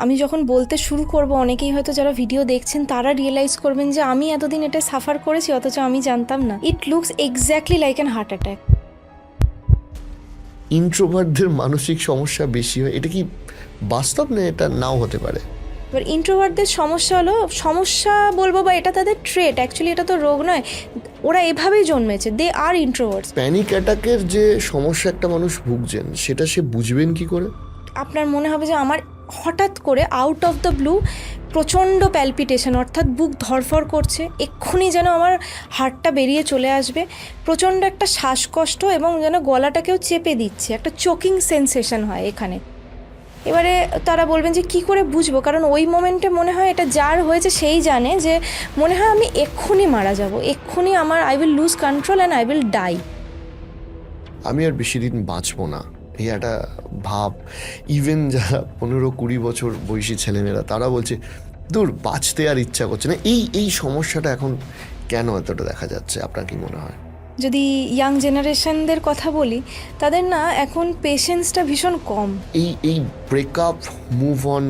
আমি যখন বলতে শুরু করব, অনেকেই হয়তো যারা ভিডিও দেখছেন তারা রিয়েলাইজ করবেন যে আমি এতদিন এটা সাফার করেছি, অথচ আমি জানতাম না। It looks exactly like an heart attack. ইন্ট্রোভার্টদের মানসিক সমস্যা বেশি হয়, এটা কি বাস্তব, না এটা নাও হতে পারে? এবার ইন্ট্রোভার্টদের সমস্যা হলো, সমস্যা বলবো বা এটা তাদের ট্রেট, অ্যাকচুয়ালি এটা তো রোগ নয়, ওরা এভাবেই জন্মেছে, দে আর ইন্ট্রোভার্টস। প্যানিক অ্যাটাকের যে সমস্যা একটা মানুষ ভুগছেন, সেটা সে বুঝবেন কি করে? আপনার মনে হবে যে আমার হঠাৎ করে আউট অফ দ্য ব্লু প্রচণ্ড প্যালপিটেশন, অর্থাৎ বুক ধড়ফড় করছে, এক্ষুনি যেন আমার হার্টটা বেরিয়ে চলে আসবে, প্রচণ্ড একটা শ্বাসকষ্ট এবং যেন গলাটাকেও চেপে দিচ্ছে, একটা চোকিং সেন্সেশন হয় এখানে। এবারে তারা বলবেন যে কী করে বুঝবো, কারণ ওই মোমেন্টে মনে হয় এটা যার হয়েছে সেই জানে, যে মনে হয় আমি এক্ষুনি মারা যাব, এক্ষুনি আমার I will lose control and I will die. আমি আর বেশি দিন বাঁচবো না, এই একটা ভাব। ইভেন যারা 15-20 বছর বয়সী ছেলেমেয়েরা, তারা বলছে দূর, বাঁচতে আর ইচ্ছা করছে না। এই সমস্যাটা এখন কেন এতটা দেখা যাচ্ছে, আপনার কি মনে হয়? যদি ইয়াং জেনারেশনদের কথা বলি, তাদের না এখন পেশেন্সটা ভীষণ কম। এই ব্রেকআপ, মুভ অন,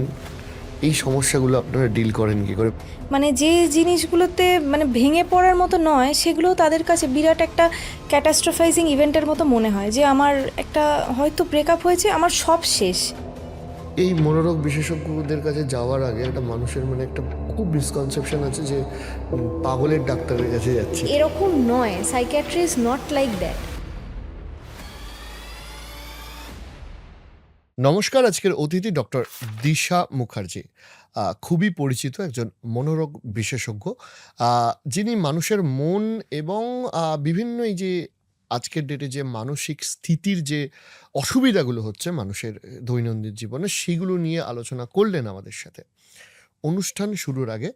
এই সমস্যাগুলো আপনারা ডিল করেন কি করে? মানে যে জিনিসগুলোতে মানে ভেঙে পড়ার মতো নয়, সেগুলো তাদের কাছে বিরাট একটা ক্যাটাস্ট্রোফাইজিং ইভেন্টের মতো মনে হয়, যে আমার একটা হয়তো ব্রেকআপ হয়েছে, আমার সব শেষ। এই মনোরোগ বিশেষজ্ঞদের কাছে যাওয়ার আগে একটা মানুষের মানে একটা খুব মিসকনসেপশন আছে যে পাগলের ডাক্তারের কাছে যাচ্ছে। এরকম নয়, psychiatry is not like that. নমস্কার, আজকের অতিথি ডক্টর দিশা মুখার্জি, খুবই পরিচিত একজন মনোরোগ বিশেষজ্ঞ, যিনি মানুষের মন এবং বিভিন্ন এই যে আজকের ডেটে যে মানসিক স্থিতির যে অসুবিধাগুলো হচ্ছে মানুষের দৈনন্দিন জীবনে, সেগুলো নিয়ে আলোচনা করলেন আমাদের সাথে। অনুষ্ঠান শুরুর আগে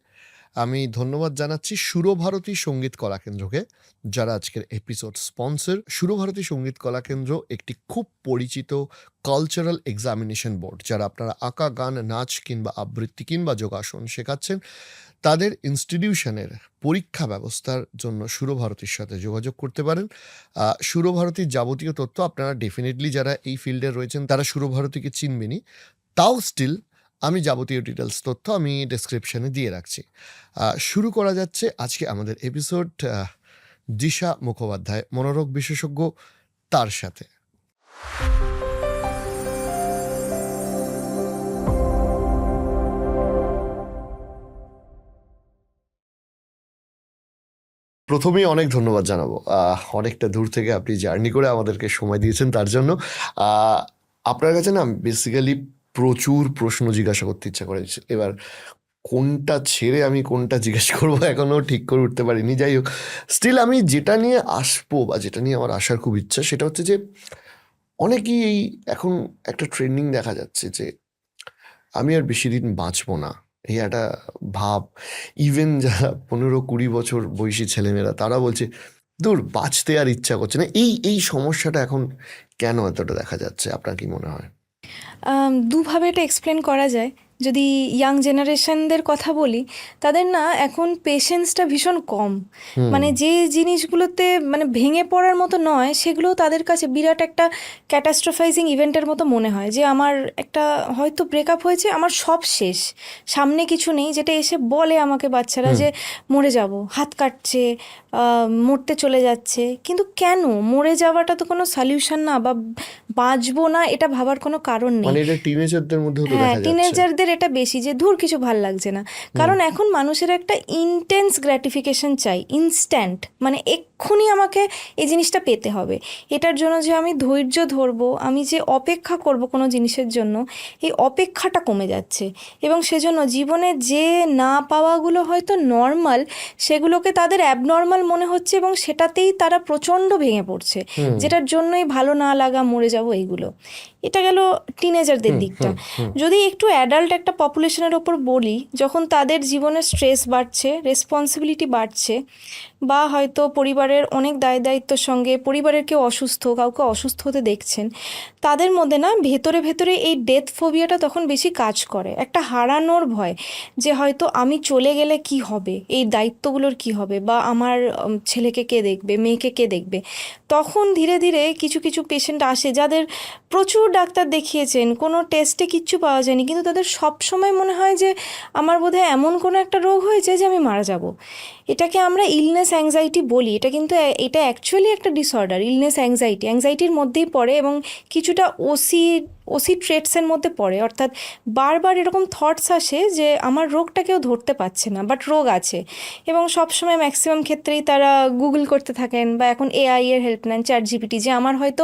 আমি ধন্যবাদ জানাচ্ছি সুরভারতী সঙ্গীত কলাকেন্দ্রকে, যারা আজকের এপিসোড স্পন্সর। সুরভারতী সঙ্গীত কলাকেন্দ্র একটি খুব পরিচিত কালচারাল এক্সামিনেশন বোর্ড, যারা আপনারা আঁকা, গান, নাচ কিংবা আবৃত্তি কিংবা যোগাসন শেখাচ্ছেন, তাদের ইনস্টিটিউশনের পরীক্ষা ব্যবস্থার জন্য সুরভারতীর সাথে যোগাযোগ করতে পারেন। সুরভারতীর যাবতীয় তথ্য আপনারা ডেফিনেটলি, যারা এই ফিল্ডে রয়েছেন তারা সুরভারতীকে চিনবেনই, তাও স্টিল আমি যাবতীয় ডিটেলস তথ্য আমি ডেসক্রিপশনে দিয়ে রাখছি। শুরু করা যাচ্ছে আজকে আমাদের এপিসোড দিশা মুখোপাধ্যায়, মনোরোগ বিশেষজ্ঞ, তার সাথে। প্রথমেই অনেক ধন্যবাদ জানাবো, অনেকটা দূর থেকে আপনি জার্নি করে আমাদেরকে সময় দিয়েছেন, তার জন্য। আপনার কাছে না বেসিক্যালি প্রচুর প্রশ্ন জিজ্ঞাসা করতে ইচ্ছা করেছে, এবার কোনটা ছেড়ে আমি কোনটা জিজ্ঞেস করবো এখনো ঠিক করে উঠতে পারিনি। যাই হোক, স্টিল আমি যেটা নিয়ে আসবো বা যেটা নিয়ে আমার আসার খুব ইচ্ছা, সেটা হচ্ছে যে অনেকেই এই এখন একটা ট্রেন্ডিং দেখা যাচ্ছে যে আমি আর বেশি দিন বাঁচবো না, এই একটা ভাব। ইভেন যারা 15-20 বছর বয়সী ছেলেমেয়েরা, তারা বলছে দূর, বাঁচতে আর ইচ্ছা করছে না। এই সমস্যাটা এখন কেন এতটা দেখা যাচ্ছে, আপনার কি মনে হয়? দুভাবে এটা এক্সপ্লেন করা যায়। যদি ইয়াং জেনারেশনদের কথা বলি, তাদের না এখন পেশেন্সটা ভীষণ কম। মানে যে জিনিসগুলোতে মানে ভেঙে পড়ার মতো নয়, সেগুলো তাদের কাছে বিরাট একটা ক্যাটাস্ট্রোফাইজিং ইভেন্টের মতো মনে হয়, যে আমার একটা হয়তো ব্রেকআপ হয়েছে, আমার সব শেষ, সামনে কিছু নেই। যেটা এসে বলে আমাকে বাচ্চারা যে মরে যাব, হাত কাটছে, মরতে চলে যাচ্ছে। কিন্তু কেন মরে যাওয়াটা তো কোনো সলিউশন না, বা বাঁচবো না এটা ভাবার কোনো কারণ নেই। মানে এটা টিনেজারদের মধ্যেও তো হ্যাঁ, দেখা যাচ্ছে। টিনেজারদের এটা বেশি, যে ধুর কিছু ভাল লাগছে না। কারণ এখন মানুষের একটা ইনটেন্স গ্র্যাটিফিকেশন চাই, ইনস্ট্যান্ট, মানে এক্ষুনি আমাকে এই জিনিসটা পেতে হবে। এটার জন্য যে আমি ধৈর্য ধরবো, আমি যে অপেক্ষা করব কোনো জিনিসের জন্য, এই অপেক্ষাটা কমে যাচ্ছে। এবং সেজন্য জীবনে যে না পাওয়াগুলো হয়তো নর্মাল, সেগুলোকে তাদের অ্যাবনর্মাল মনে হচ্ছে, এবং সেটাতেই তারা প্রচণ্ড ভেঙে পড়ছে, যেটার জন্যই ভালো না লাগা, মরে যাব, এইগুলো। এটা গেল টিনেজারদের দিকটা। যদি একটু অ্যাডাল্ট একটা পপুলেশনের ওপর বলি, যখন তাদের জীবনে স্ট্রেস বাড়ছে, রেসপন্সিবিলিটি বাড়ছে, বা হয়তো পরিবারের অনেক দায়িত্বর সঙ্গে পরিবারের কেউ অসুস্থ, কাউকে অসুস্থ হতে দেখছেন, তাদের মধ্যে না ভেতরে ভেতরে এই ডেথ ফোবিয়াটা তখন বেশি কাজ করে, একটা হারানোর ভয়, যে হয়তো আমি চলে গেলে কি হবে, এই দায়িত্বগুলোর কি হবে, বা আমার ছেলেকে কে দেখবে, মেয়েকে কে দেখবে। তখন ধীরে ধীরে কিছু কিছু পেশেন্ট আসে যাদের প্রচুর ডাক্তার দেখিয়েছেন, কোনো টেস্টে কিচ্ছু পাওয়া যায়নি, কিন্তু তাদের সব সময় মনে হয় যে আমার বোধহয় এমন কোনো একটা রোগ হয়েছে যে আমি মারা যাব। এটাকে আমরা ইলনেস অ্যাংজাইটি বলি। এটা কিন্তু এটা অ্যাকচুয়ালি একটা ডিসঅর্ডার, ইলনেস অ্যাংজাইটির মধ্যেই পড়ে, এবং কিছুটা ওসি ট্রেটসের মধ্যে পড়ে। অর্থাৎ বারবার এরকম থটস আসে যে আমার রোগটা কেউ ধরতে পারছে না, বাট রোগ আছে। এবং সবসময় ম্যাক্সিমাম ক্ষেত্রেই তারা গুগল করতে থাকেন, বা এখন এআই এর হেল্প নেন, ChatGPT, যে আমার হয়তো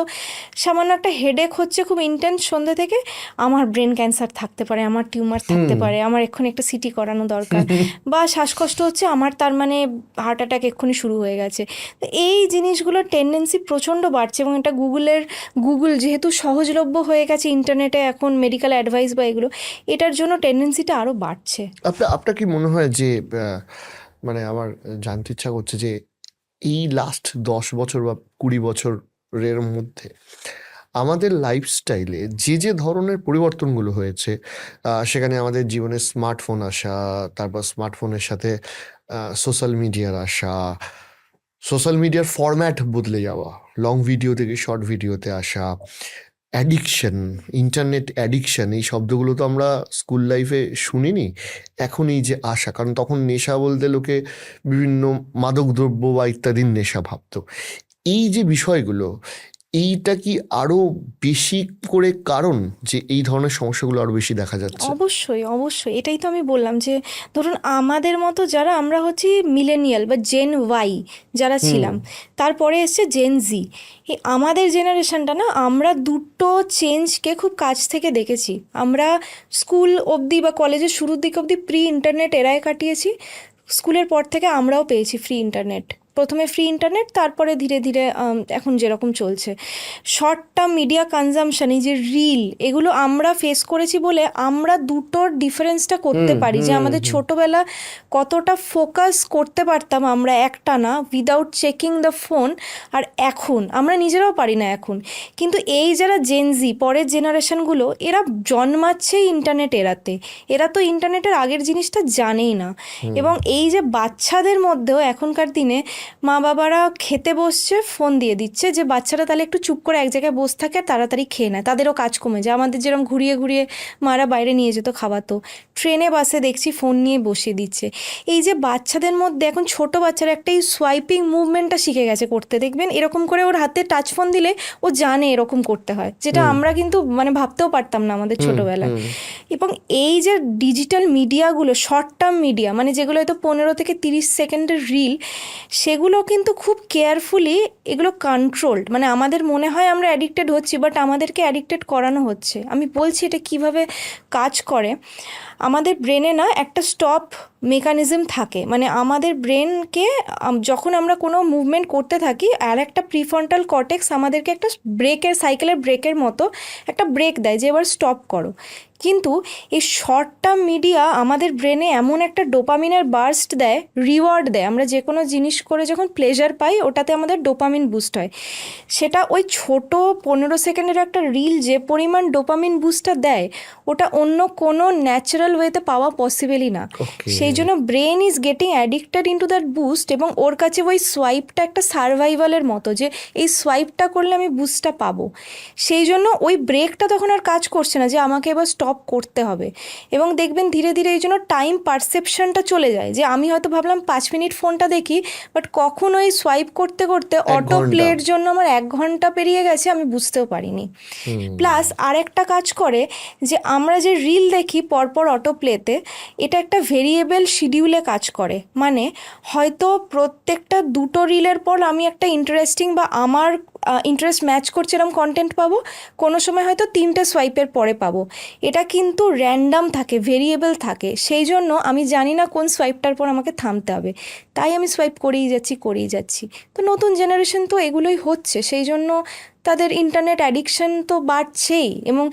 সামান্য একটা হেডেক হচ্ছে খুব ইন্টেন্স সন্ধ্যে থেকে, আমার ব্রেন ক্যান্সার থাকতে পারে, আমার টিউমার থাকতে পারে, আমার এক্ষুনি একটা সিটি করানো দরকার, বা শ্বাসকষ্ট হচ্ছে আমার, তার মানে হার্ট অ্যাটাক এক্ষুনি শুরু হয়ে গেছে। তো এই জিনিসগুলোর টেন্ডেন্সি প্রচণ্ড বাড়ছে, এবং এটা গুগল যেহেতু সহজলভ্য হয়ে গেছে ইন্টারনেটে এখন মেডিকেল অ্যাডভাইস বা এগুলো, এটার জন্য টেন্ডেন্সিটা আরও বাড়ছে। আপনার কি মনে হয় যে মানে আমার জানতে ইচ্ছা করছে যে এই লাস্ট 10 বছর বা 20 বছরের মধ্যে আমাদের লাইফস্টাইলে যে ধরনের পরিবর্তনগুলো হয়েছে, সেখানে আমাদের জীবনে স্মার্টফোন আসা, তারপর স্মার্টফোনের সাথে সোশ্যাল মিডিয়ার আসা, সোশ্যাল মিডিয়ার ফরম্যাট বদলে যাওয়া, লং ভিডিও থেকে শর্ট ভিডিওতে আসা, অ্যাডিকশন, ইন্টারনেট অ্যাডিকশন, এই শব্দগুলো তো আমরা স্কুল লাইফে শুনিনি। এখন এই যে আসা, কারণ তখন নেশা বলতে লোকে বিভিন্ন মাদকদ্রব্য বা ইত্যাদির নেশা ভাবতো। এই যে বিষয়গুলো, এইটা কি আরো বেশি করে কারণ যে এই ধরনের সমস্যাগুলো আরো বেশি দেখা যাচ্ছে? অবশ্যই অবশ্যই, এটাই তো আমি বললাম যে ধরুন আমাদের মতো যারা আমরা হচ্ছি মিলেনিয়াল বা জেন ওয়াই যারা ছিলাম, তারপরে এসছে জেন জি, এই আমাদের জেনারেশনটা না, আমরা দুটো চেঞ্জকে খুব কাছ থেকে দেখেছি। আমরা স্কুল অবধি বা কলেজের শুরুর দিক অবধি প্রি ইন্টারনেট এরায় কাটিয়েছি। স্কুলের পর থেকে আমরাও পেয়েছি ফ্রি ইন্টারনেট, প্রথমে ফ্রি ইন্টারনেট, তারপরে ধীরে ধীরে এখন যেরকম চলছে শর্ট টার্ম মিডিয়া কনজামশন, এই যে রিল, এগুলো আমরা ফেস করেছি বলে আমরা দুটোর ডিফারেন্সটা করতে পারি, যে আমাদের ছোটোবেলা কতটা ফোকাস করতে পারতাম আমরা একটানা উইদাউট চেকিং দ্য ফোন, আর এখন আমরা নিজেরাও পারি না এখন। কিন্তু এই যারা জেনজি, পরের জেনারেশনগুলো, এরা জন্মাচ্ছে ইন্টারনেট এরাতে, এরা তো ইন্টারনেটের আগের জিনিসটা জানেই না। এবং এই যে বাচ্চাদের মধ্যেও এখনকার দিনে মা বাবারা খেতে বসছে, ফোন দিয়ে দিচ্ছে, যে বাচ্চারা তাহলে একটু চুপ করে এক জায়গায় বসে থাকে, তাড়াতাড়ি খেয়ে নেয়, তাদেরও কাজ কমে যায়। আমাদের যেরকম ঘুরিয়ে ঘুরিয়ে মারা বাইরে নিয়ে যেত খাওয়াতো, ট্রেনে বাসে দেখছি ফোন নিয়ে বসিয়ে দিচ্ছে। এই যে বাচ্চাদের মধ্যে এখন ছোট বাচ্চারা একটা এই সোয়াইপিং মুভমেন্টটা শিখে গেছে করতে, দেখবেন এরকম করে ওর হাতে টাচ ফোন দিলে ও জানে এরকম করতে হয়, যেটা আমরা কিন্তু মানে ভাবতেও পারতাম না আমাদের ছোটোবেলায়। এবং এই যে ডিজিটাল মিডিয়াগুলো, শর্ট টার্ম মিডিয়া, মানে যেগুলো হয়তো 15 থেকে 30 সেকেন্ডের রিল, সেগুলো কিন্তু খুব কেয়ারফুলি এগুলো কন্ট্রোলড। মানে আমাদের মনে হয় আমরা অ্যাডিক্টেড হচ্ছি, বাট আমাদেরকে অ্যাডিক্টেড করানো হচ্ছে। আমি বলছি এটা কিভাবে কাজ করে। আমাদের ব্রেনে না একটা স্টপ মেকানিজম থাকে, মানে আমাদের ব্রেনকে যখন আমরা কোনো মুভমেন্ট করতে থাকি, আর একটা প্রিফ্রন্টাল কর্টেক্স আমাদেরকে একটা সাইকেলের ব্রেকের মতো একটা ব্রেক দেয়, যে এবার স্টপ করো। কিন্তু এই শর্ট টার্ম মিডিয়া আমাদের ব্রেনে এমন একটা ডোপামিনের বার্স্ট দেয়, রিওয়ার্ড দেয়। আমরা যে কোনো জিনিস করে যখন প্লেজার পাই, ওটাতে আমাদের ডোপামিন বুস্ট হয়। সেটা ওই ছোট 15 সেকেন্ডের একটা রিল যে পরিমাণ ডোপামিন বুস্টটা দেয়, ওটা অন্য কোনো ন্যাচারাল ওয়েতে পাওয়া পসিবলই না। সেই জন্য brain is getting addicted into that boost, এবং ওর কাছে ওই সোয়াইপটা একটা সার্ভাইভালের মতো, যে এই সোয়াইপটা করলে আমি বুস্টটা পাবো। সেই জন্য ওই ব্রেকটা তখন আর কাজ করছে না, যে আমাকে এবার স্টপ করতে হবে। এবং দেখবেন ধীরে ধীরে এই জন্য টাইম পারসেপশনটা চলে যায়, যে আমি হয়তো ভাবলাম 5 মিনিট ফোনটা দেখি, বাট কখন ওই সোয়াইপ করতে করতে অটো প্লের জন্য আমার 1 ঘন্টা পেরিয়ে গেছে, আমি বুঝতেও পারিনি। প্লাস আরেকটা কাজ করে, যে আমরা যে রিল দেখি পরপর অটো প্লেতে, এটা একটা ভেরিয়েবল শিডিউলে কাজ করে। মানে হয়তো প্রত্যেকটা দুটো রিলের পর আমি একটা ইন্টারেস্টিং বা আমার ইন্টারেস্ট ম্যাচ করছে এরকম কন্টেন্ট পাবো, কোনো সময় হয়তো 3টে সোয়াইপের পরে পাবো। এটা কিন্তু র্যান্ডাম থাকে, ভেরিয়েবল থাকে, সেই জন্য আমি জানি না কোন সোয়াইপটার পর আমাকে থামতে হবে, তাই আমি সোয়াইপ করেই যাচ্ছি। তো নতুন জেনারেশন তো এগুলোই হচ্ছে, সেই জন্য তাদের ইন্টারনেট অ্যাডিকশন তো বাড়ছেই। এবং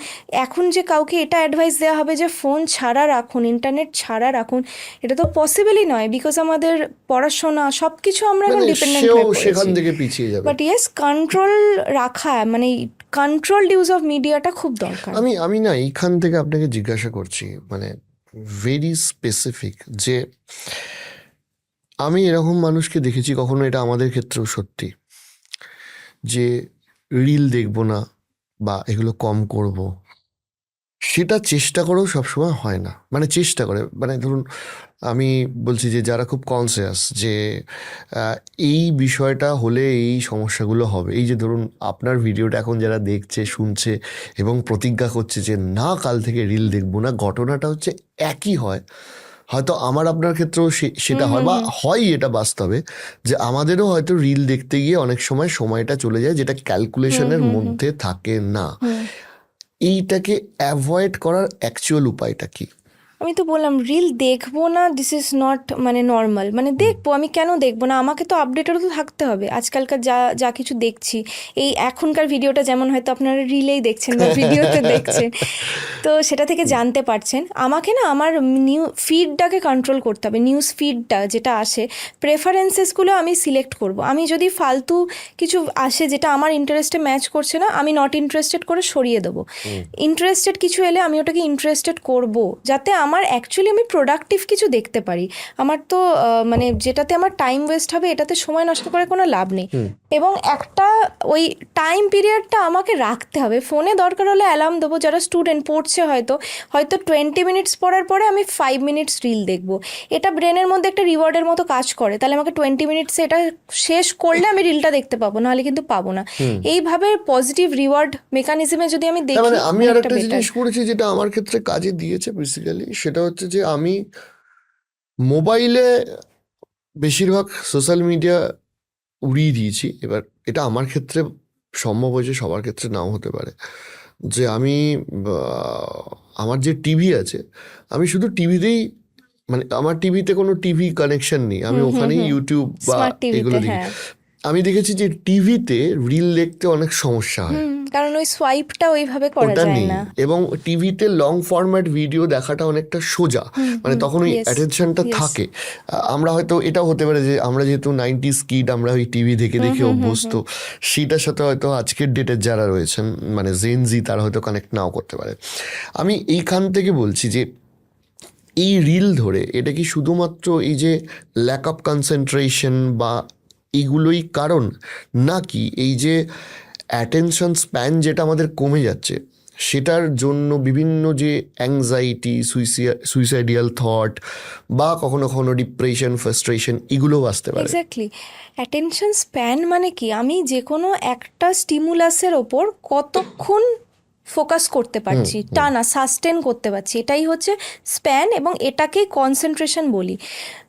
এখন যে কাউকে এটা অ্যাডভাইস দেওয়া হবে যে ফোন ছাড়া রাখুন, ইন্টারনেট ছাড়া রাখুন, এটা তো পসিবলই নয়, বিকজ আমাদের পড়াশোনা সব কিছু আমরা এখন মানে ডিপেন্ডেন্ট সেও হয়ে সেখান পড়েছি। থেকে পিছিয়ে যাবে। বাট ইয়েস, কন্ট্রোল রাখা, মানে কন্ট্রোলড ইউজ অফ মিডিয়াটা খুব দরকার। আমি না এইখান থেকে আপনাকে জিজ্ঞাসা করছি, মানে ভেরি স্পেসিফিক, যে আমি এরকম মানুষকে দেখেছি, কখনো এটা আমাদের ক্ষেত্রেও সত্যি, যে রিল দেখবো না বা এগুলো কম করব, সেটা চেষ্টা করেও সবসময় হয় না। মানে চেষ্টা করে, মানে ধরুন আমি বলছি যে যারা খুব কনসিয়াস যে এই বিষয়টা হলে এই সমস্যাগুলো হবে, এই যে ধরুন আপনার ভিডিওটা এখন যারা দেখছে শুনছে এবং প্রতিজ্ঞা করছে যে না কাল থেকে রিল দেখবো না, ঘটনাটা হচ্ছে একই হয়। হয়তো আমার আপনার ক্ষেত্রেও সেটা হয়, বা হয় এটা বাস্তবে, যে আমাদেরও হয়তো রিল দেখতে গিয়ে অনেক সময় সময়টা চলে যায় যেটা ক্যালকুলেশনের মধ্যে থাকে না। এইটাকে অ্যাভয়েড করার অ্যাকচুয়াল উপায়টা কি? আমি তো বললাম রিল দেখবো না, দিস ইজ নট মানে নর্মাল। মানে দেখবো, আমি কেন দেখবো না? আমাকে তো আপডেটেড তো থাকতে হবে আজকালকার যা যা কিছু দেখছি। এই এখনকার ভিডিওটা যেমন হয়তো আপনারা রিলেই দেখছেন বা ভিডিওতে দেখছেন, তো সেটা থেকে জানতে পারছেন। আমাকে না আমার ফিডটাকে কন্ট্রোল করতে হবে। নিউজ ফিডটা যেটা আসে, প্রেফারেন্সেসগুলো আমি সিলেক্ট করব। আমি যদি ফালতু কিছু আসে যেটা আমার ইন্টারেস্টে ম্যাচ করছে না, আমি নট ইন্টারেস্টেড করে সরিয়ে দেবো। ইন্টারেস্টেড কিছু এলে আমি ওটাকে ইন্টারেস্টেড করব, যাতে আমার অ্যাকচুয়ালি আমি প্রোডাক্টিভ কিছু দেখতে পারি। আমার তো মানে যেটাতে আমার টাইম ওয়েস্ট হবে, এটাতে সময় নষ্ট করে কোনো লাভ নেই। এবং একটা ওই টাইম পিরিয়ডটা আমাকে রাখতে হবে। ফোনে দরকার হলে অ্যালার্ম দেবো, যারা স্টুডেন্ট পড়ছে হয়তো 20 মিনিটস পড়ার পরে আমি 5 মিনিটস রিল দেখবো। এটা ব্রেনের মধ্যে একটা রিওয়ার্ডের মতো কাজ করে। তাহলে আমাকে 20 মিনিটসে এটা শেষ করলে আমি রিলটা দেখতে পাবো, নাহলে কিন্তু পাবো না। এইভাবে পজিটিভ রিওয়ার্ড মেকানিজমে যদি আমি তার দেখি, মানে আমি আর অনেকটা একটা বেটার। জিনিস করেছি যেটা আমার ক্ষেত্রে কাজে দিয়েছে বেসিক্যালি, সেটা হচ্ছে যে আমি মোবাইলে বেশিরভাগ সোশ্যাল মিডিয়া উড়িয়ে দিয়েছি। এবার এটা আমার ক্ষেত্রে সম্ভব হয়েছে, সবার ক্ষেত্রে নাও হতে পারে। যে আমি আমার যে টিভি আছে, আমি শুধু টিভিতেই, মানে আমার টিভিতে কোনো টিভি কানেকশন নেই, আমি ওখানেই ইউটিউব বা স্মার্ট এগুলো টিভিতে, দেখি। হ্যাঁ। আমি দেখেছি যে টিভিতে রিল দেখতে অনেক সমস্যা হয়, কারণ ওই সোয়াইপটা ওইভাবে করা ওটা যায় নেই। না। এবং টিভিতে লং ফরম্যাট ভিডিও দেখাটা অনেকটা সোজা, মানে তখন ওই Yes, অ্যাটেনশনটা yes. থাকে। আমরা হয়তো এটাও হতে পারে যে আমরা যেহেতু 90s কিড, আমরা ওই টিভি দেখে দেখে অভ্যস্ত, সেটার সাথে হয়তো আজকের ডেটের যারা রয়েছেন মানে জেনজি, তারা হয়তো কানেক্ট নাও করতে পারে। আমি এইখান থেকে বলছি যে এই রিল ধরে এটা কি শুধুমাত্র এই যে ল্যাক অফ কনসেন্ট্রেশন বা এগুলোই কারণ, নাকি এই যে অ্যাটেনশন স্প্যান যেটা আমাদের কমে যাচ্ছে সেটার জন্য বিভিন্ন যে অ্যাংজাইটি, সুইসাইডিয়াল থট বা কখনো কখনো ডিপ্রেশন, ফ্রাস্ট্রেশন, এগুলোও আসতে পারে? এক্স্যাক্টলি। অ্যাটেনশন স্প্যান মানে কি? আমি যে কোনো একটা স্টিমুলাসের ওপর কতক্ষণ ফোকাস করতে পারছি, টানা সাস্টেন করতে পারছি, এটাই হচ্ছে স্প্যান, এবং এটাকেই কনসেন্ট্রেশন বলি।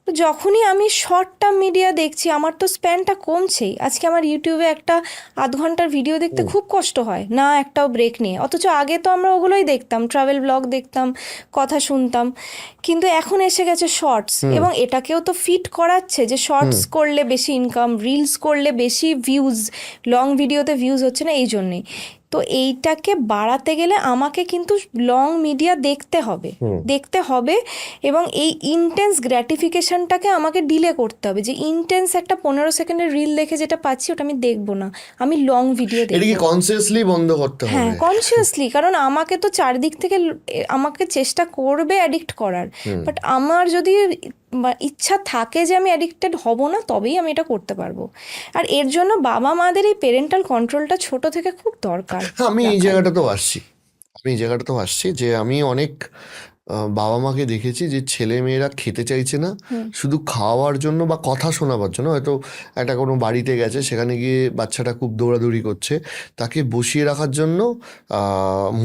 তো যখনই আমি শর্ট টার্ম মিডিয়া দেখছি, আমার তো স্প্যানটা কমছেই। আজকে আমার ইউটিউবে একটা আধ ঘন্টার ভিডিও দেখতে খুব কষ্ট হয় না, একটাও ব্রেক নিয়ে। অথচ আগে তো আমরা ওগুলোই দেখতাম, ট্রাভেল ব্লগ দেখতাম, কথা শুনতাম। কিন্তু এখন এসে গেছে শর্টস, এবং এটাকেও তো ফিট করাচ্ছে যে শর্টস করলে বেশি ইনকাম, রিলস করলে বেশি ভিউজ, লং ভিডিওতে ভিউজ হচ্ছে না, এই জন্যেই। তো এইটাকে বাড়াতে গেলে আমাকে কিন্তু লং মিডিয়া দেখতে হবে, এবং এই ইন্টেন্স গ্র্যাটিফিকেশনটাকে আমাকে ডিলে করতে হবে। যে ইন্টেন্স একটা 15 সেকেন্ডের রিল দেখে যেটা পাচ্ছি, ওটা আমি দেখবো না, আমি লং ভিডিও এটা কি দেখবো। কনসিয়াসলি বন্ধ করতে হ্যাঁ, হবে? কনসিয়াসলি। কারণ আমাকে তো চারদিক থেকে আমাকে চেষ্টা করবে অ্যাডিক্ট করার, বাট আমার যদি ইচ্ছা থাকে যে আমি অ্যাডিক্টেড হব না, তবেই আমি এটা করতে পারবো। আর এর জন্য বাবা মাদের এই পেরেন্টাল কন্ট্রোলটা ছোট থেকে খুব দরকার। আমি এই জায়গাটাতেও আসছি যে আমি অনেক বাবা মাকে দেখেছি যে ছেলে মেয়েরা খেতে চাইছে না, শুধু খাওয়ার জন্য বা কথা শোনাবার জন্য, হয়তো একটা কোনো বাড়িতে গেছে, সেখানে গিয়ে বাচ্চাটা খুব দৌড়াদৌড়ি করছে, তাকে বসিয়ে রাখার জন্য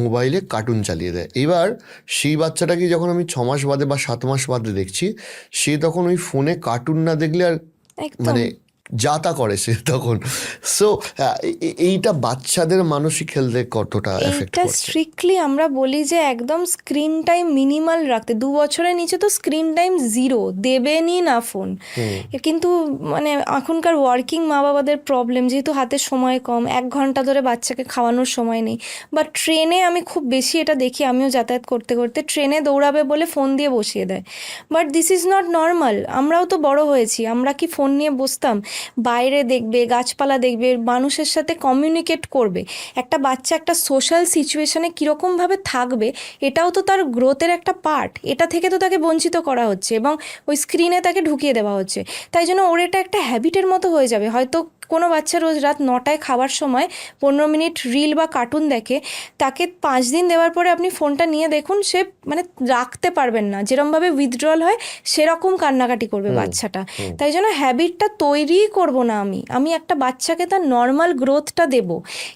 মোবাইলে কার্টুন চালিয়ে দেয়। এবার সেই বাচ্চাটাকে যখন আমি 6 মাস বাদে বা 7 মাস বাদে দেখছি, সে তখন ওই ফোনে কার্টুন না দেখলে আর একদম। মানে যা তা করে সে তখন। সো এইটা বাচ্চাদের মানসিক হেলথে কতটা এফেক্ট এইটা করছে? স্ট্রিক্টলি আমরা বলি যে একদম স্ক্রিন টাইম মিনিমাল রাখতে, 2 বছরের নিচে তো স্ক্রিন টাইম 0, দেবেনই না ফোন। কিন্তু মানে এখনকার ওয়ার্কিং মা বাবাদের প্রবলেম, যেহেতু হাতে সময় কম, 1 ঘন্টা ধরে বাচ্চাকে খাওয়ানোর সময় নেই, বা ট্রেনে আমি খুব বেশি এটা দেখি, আমিও যাতায়াত করতে করতে ট্রেনে দৌড়াবে বলে ফোন দিয়ে বসিয়ে দেয়। But this is not normal. আমরাও তো বড় হয়েছি, আমরা কি ফোন নিয়ে বসতাম? বাইরে দেখবে, গাছপালা দেখবে, মানুষের সাথে কমিউনিকেট করবে। একটা বাচ্চা একটা সোশ্যাল সিচুয়েশনে কীরকমভাবে থাকবে, এটাও তো তার গ্রোথের একটা পার্ট। এটা থেকে তো তাকে বঞ্চিত করা হচ্ছে এবং ওই স্ক্রিনে তাকে ঢুকিয়ে দেওয়া হচ্ছে। তাই জন্য ওর এটা একটা হ্যাবিটের মতো হয়ে যাবে। হয়তো কোনো বাচ্চা রোজ রাত 9টায় খাবার সময় 15 মিনিট রিল বা কার্টুন দেখে, তাকে 5 দিন দেওয়ার পরে আপনি ফোনটা নিয়ে দেখুন, সে মানে রাখতে পারবেন না, যেরমভাবে উইথড্রল হয় সেরকম কান্নাকাটি করবে বাচ্চাটা। তাই জন্য হ্যাবিটটা তৈরিই করব না আমি একটা বাচ্চাকে তার নর্মাল গ্রোথটা দেব,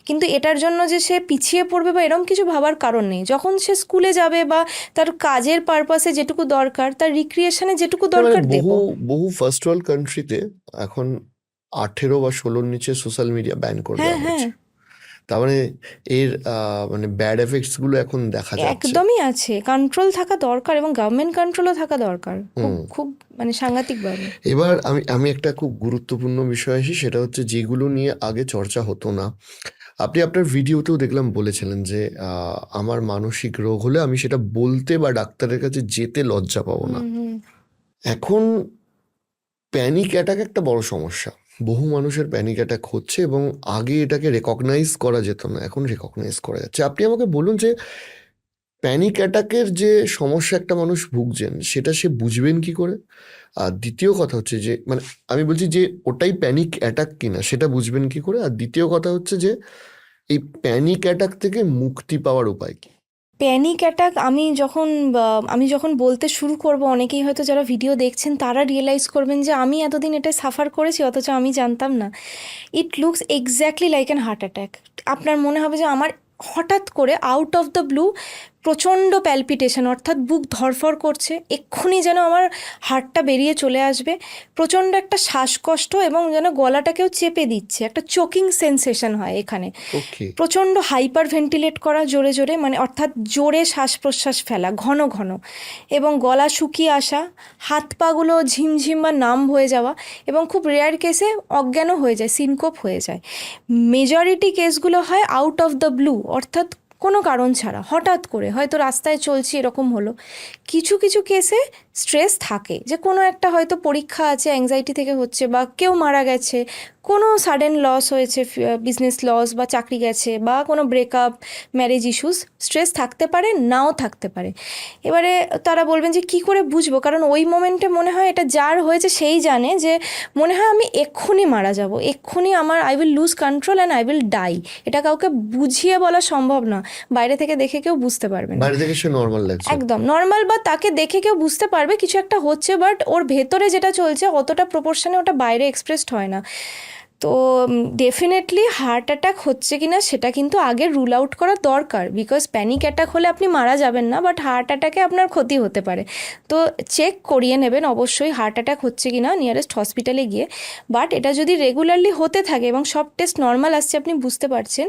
কিন্তু এটার জন্য যে সে পিছিয়ে পড়বে বা এরকম কিছু ভাবার কারণ নেই। যখন সে স্কুলে যাবে বা তার কাজের পারপাসে যেটুকু দরকার, তার রিক্রিয়েশনে যেটুকু মানে দরকার দেব। বহু ফার্স্ট ওয়ার্ল্ড কান্ট্রিতে এখন 18 বা 16-র নিচে সোশ্যাল মিডিয়া ব্যান করে হ্যাঁ, দেওয়া হ্যাঁ, হয়েছে। তার মানে এর মানে ব্যাড এফেক্টস গুলো এখন দেখা যাচ্ছে। একদমই আছে। কন্ট্রোল থাকা দরকার এবং গভর্নমেন্ট কন্ট্রোলও থাকা দরকার, খুব খুব মানে সাংঘাতিকভাবে। এবার আমি একটা খুব গুরুত্বপূর্ণ বিষয় আসি, সেটা হচ্ছে যেগুলো নিয়ে আগে চর্চা হতো না। আপনি আপনার ভিডিওতেও দেখলাম বলেছিলেন যে আমার মানসিক রোগ হলে আমি সেটা বলতে বা ডাক্তারের কাছে যেতে লজ্জা পাবো না। এখন প্যানিক অ্যাটাক একটা বড় সমস্যা। বহু মানুষের প্যানিক অ্যাটাক হচ্ছে এবং আগে এটাকে রেকগনাইজ করা যেত না, এখন রেকগনাইজ করা যাচ্ছে। আপনি আমাকে বলুন যে প্যানিক অ্যাটাকের যে সমস্যা একটা মানুষ ভুগছেন, সেটা সে বুঝবেন কি করে? আর দ্বিতীয় কথা হচ্ছে যে মানে আমি বলছি যে ওটাই প্যানিক অ্যাটাক কিনা সেটা বুঝবেন কি করে? আর দ্বিতীয় কথা হচ্ছে যে এই প্যানিক অ্যাটাক থেকে মুক্তি পাওয়ার উপায় কি? প্যানিক অ্যাটাক আমি যখন বলতে শুরু করব, অনেকেই হয়তো যারা ভিডিও দেখছেন তারা রিয়েলাইজ করবেন যে আমি এতদিন এটা সাফার করেছি, অথচ আমি জানতাম না। It looks exactly like an heart attack. আপনার মনে হবে যে আমার হঠাৎ করে আউট অফ দ্য ব্লু প্রচণ্ড প্যালপিটেশন, অর্থাৎ বুক ধড়ফড় করছে, এক্ষুনি যেন আমার হার্টটা বেরিয়ে চলে আসবে, প্রচণ্ড একটা শ্বাসকষ্ট এবং যেন গলাটাকেও চেপে দিচ্ছে, একটা চোকিং সেন্সেশন হয় এখানে, ওকে। প্রচণ্ড হাইপার ভেন্টিলেট করা জোরে জোরে, মানে অর্থাৎ জোরে শ্বাস প্রশ্বাস ফেলা ঘন ঘন, এবং গলা শুকিয়ে আসা, হাত পাগুলো ঝিমঝিম বা নাম হয়ে যাওয়া, এবং খুব রেয়ার কেসে অজ্ঞানও হয়ে যায়, সিনকোপ হয়ে যায়। মেজরিটি কেসগুলো হয় আউট অফ দ্য ব্লু, অর্থাৎ কোনো কারণ ছাড়া হঠাৎ করে, হয়তো রাস্তায় চলছি এরকম হলো। কিছু কিছু কেসে স্ট্রেস থাকে, যে কোনো একটা হয়তো পরীক্ষা আছে, অ্যাংজাইটি থেকে হচ্ছে, বা কেউ মারা গেছে, কোনো সাডেন লস হয়েছে, বিজনেস লস বা চাকরি গেছে, বা কোনো ব্রেকআপ, ম্যারেজ ইস্যুস, স্ট্রেস থাকতে পারে, নাও থাকতে পারে। এবারে তারা বলবেন যে কী করে বুঝবো, কারণ ওই মোমেন্টে মনে হয়, এটা যার হয়েছে সেই জানে, যে মনে হয় আমি এক্ষুনি মারা যাব, এক্ষুনি আমার I will lose control and I will die. এটা কাউকে বুঝিয়ে বলা সম্ভব না, বাইরে থেকে দেখে কেউ বুঝতে পারবে না। বাইরে থেকে সে নর্মাল লাগছে। একদম নর্মাল, বা তাকে দেখে কেউ বুঝতে পারবে কিছু একটা হচ্ছে, বাট ওর ভেতরে যেটা চলছে অতটা প্রপোর্শনে ওটা বাইরে এক্সপ্রেসড হয় না। তো ডেফিনেটলি হার্ট অ্যাটাক হচ্ছে কি না সেটা কিন্তু আগে রুল আউট করা দরকার, বিকজ প্যানিক অ্যাটাক হলে আপনি মারা যাবেন না, বাট হার্ট অ্যাটাকে আপনার ক্ষতি হতে পারে। তো চেক করিয়ে নেবেন অবশ্যই হার্ট অ্যাটাক হচ্ছে কি না নিয়ারেস্ট হসপিটালে গিয়ে। বাট এটা যদি রেগুলারলি হতে থাকে এবং সব টেস্ট নর্মাল আসছে, আপনি বুঝতে পারছেন,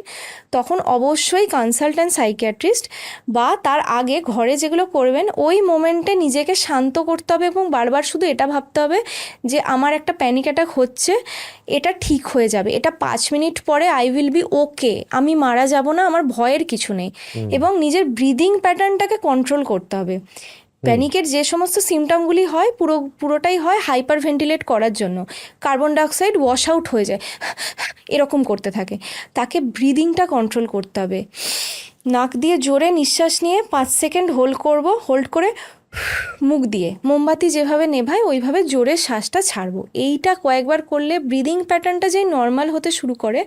তখন অবশ্যই কনসালট্যান্ট সাইকিয়াট্রিস্ট, বা তার আগে ঘরে যেগুলো করবেন, ওই মোমেন্টে নিজেকে শান্ত করতে হবে এবং বারবার শুধু এটা ভাবতে হবে যে আমার একটা প্যানিক অ্যাটাক হচ্ছে, এটা ঠিক হয়ে যাবে, এটা 5 মিনিট পরে আই উইল বি ওকে, আমি মারা যাব না, আমার ভয়ের কিছু নেই। এবং নিজের ব্রিদিং প্যাটার্নটাকে কন্ট্রোল করতে হবে। প্যানিকের যে সমস্ত সিমটমগুলি হয় পুরোটাই হয় হাইপার ভেন্টিলেট করার জন্য, কার্বন ডাইঅক্সাইড ওয়াশ আউট হয়ে যায়, এরকম করতে থাকে। তাকে ব্রিদিংটা কন্ট্রোল করতে হবে। নাক দিয়ে জোরে নিঃশ্বাস নিয়ে 5 সেকেন্ড হোল্ড করে মুখ দিয়ে মোমবাতি যেভাবে নেভায় ওইভাবে জোরে শ্বাসটা ছাড়বো। এইটা কয়েকবার করলে ব্রিদিং প্যাটার্নটা যেই নর্মাল হতে শুরু করে,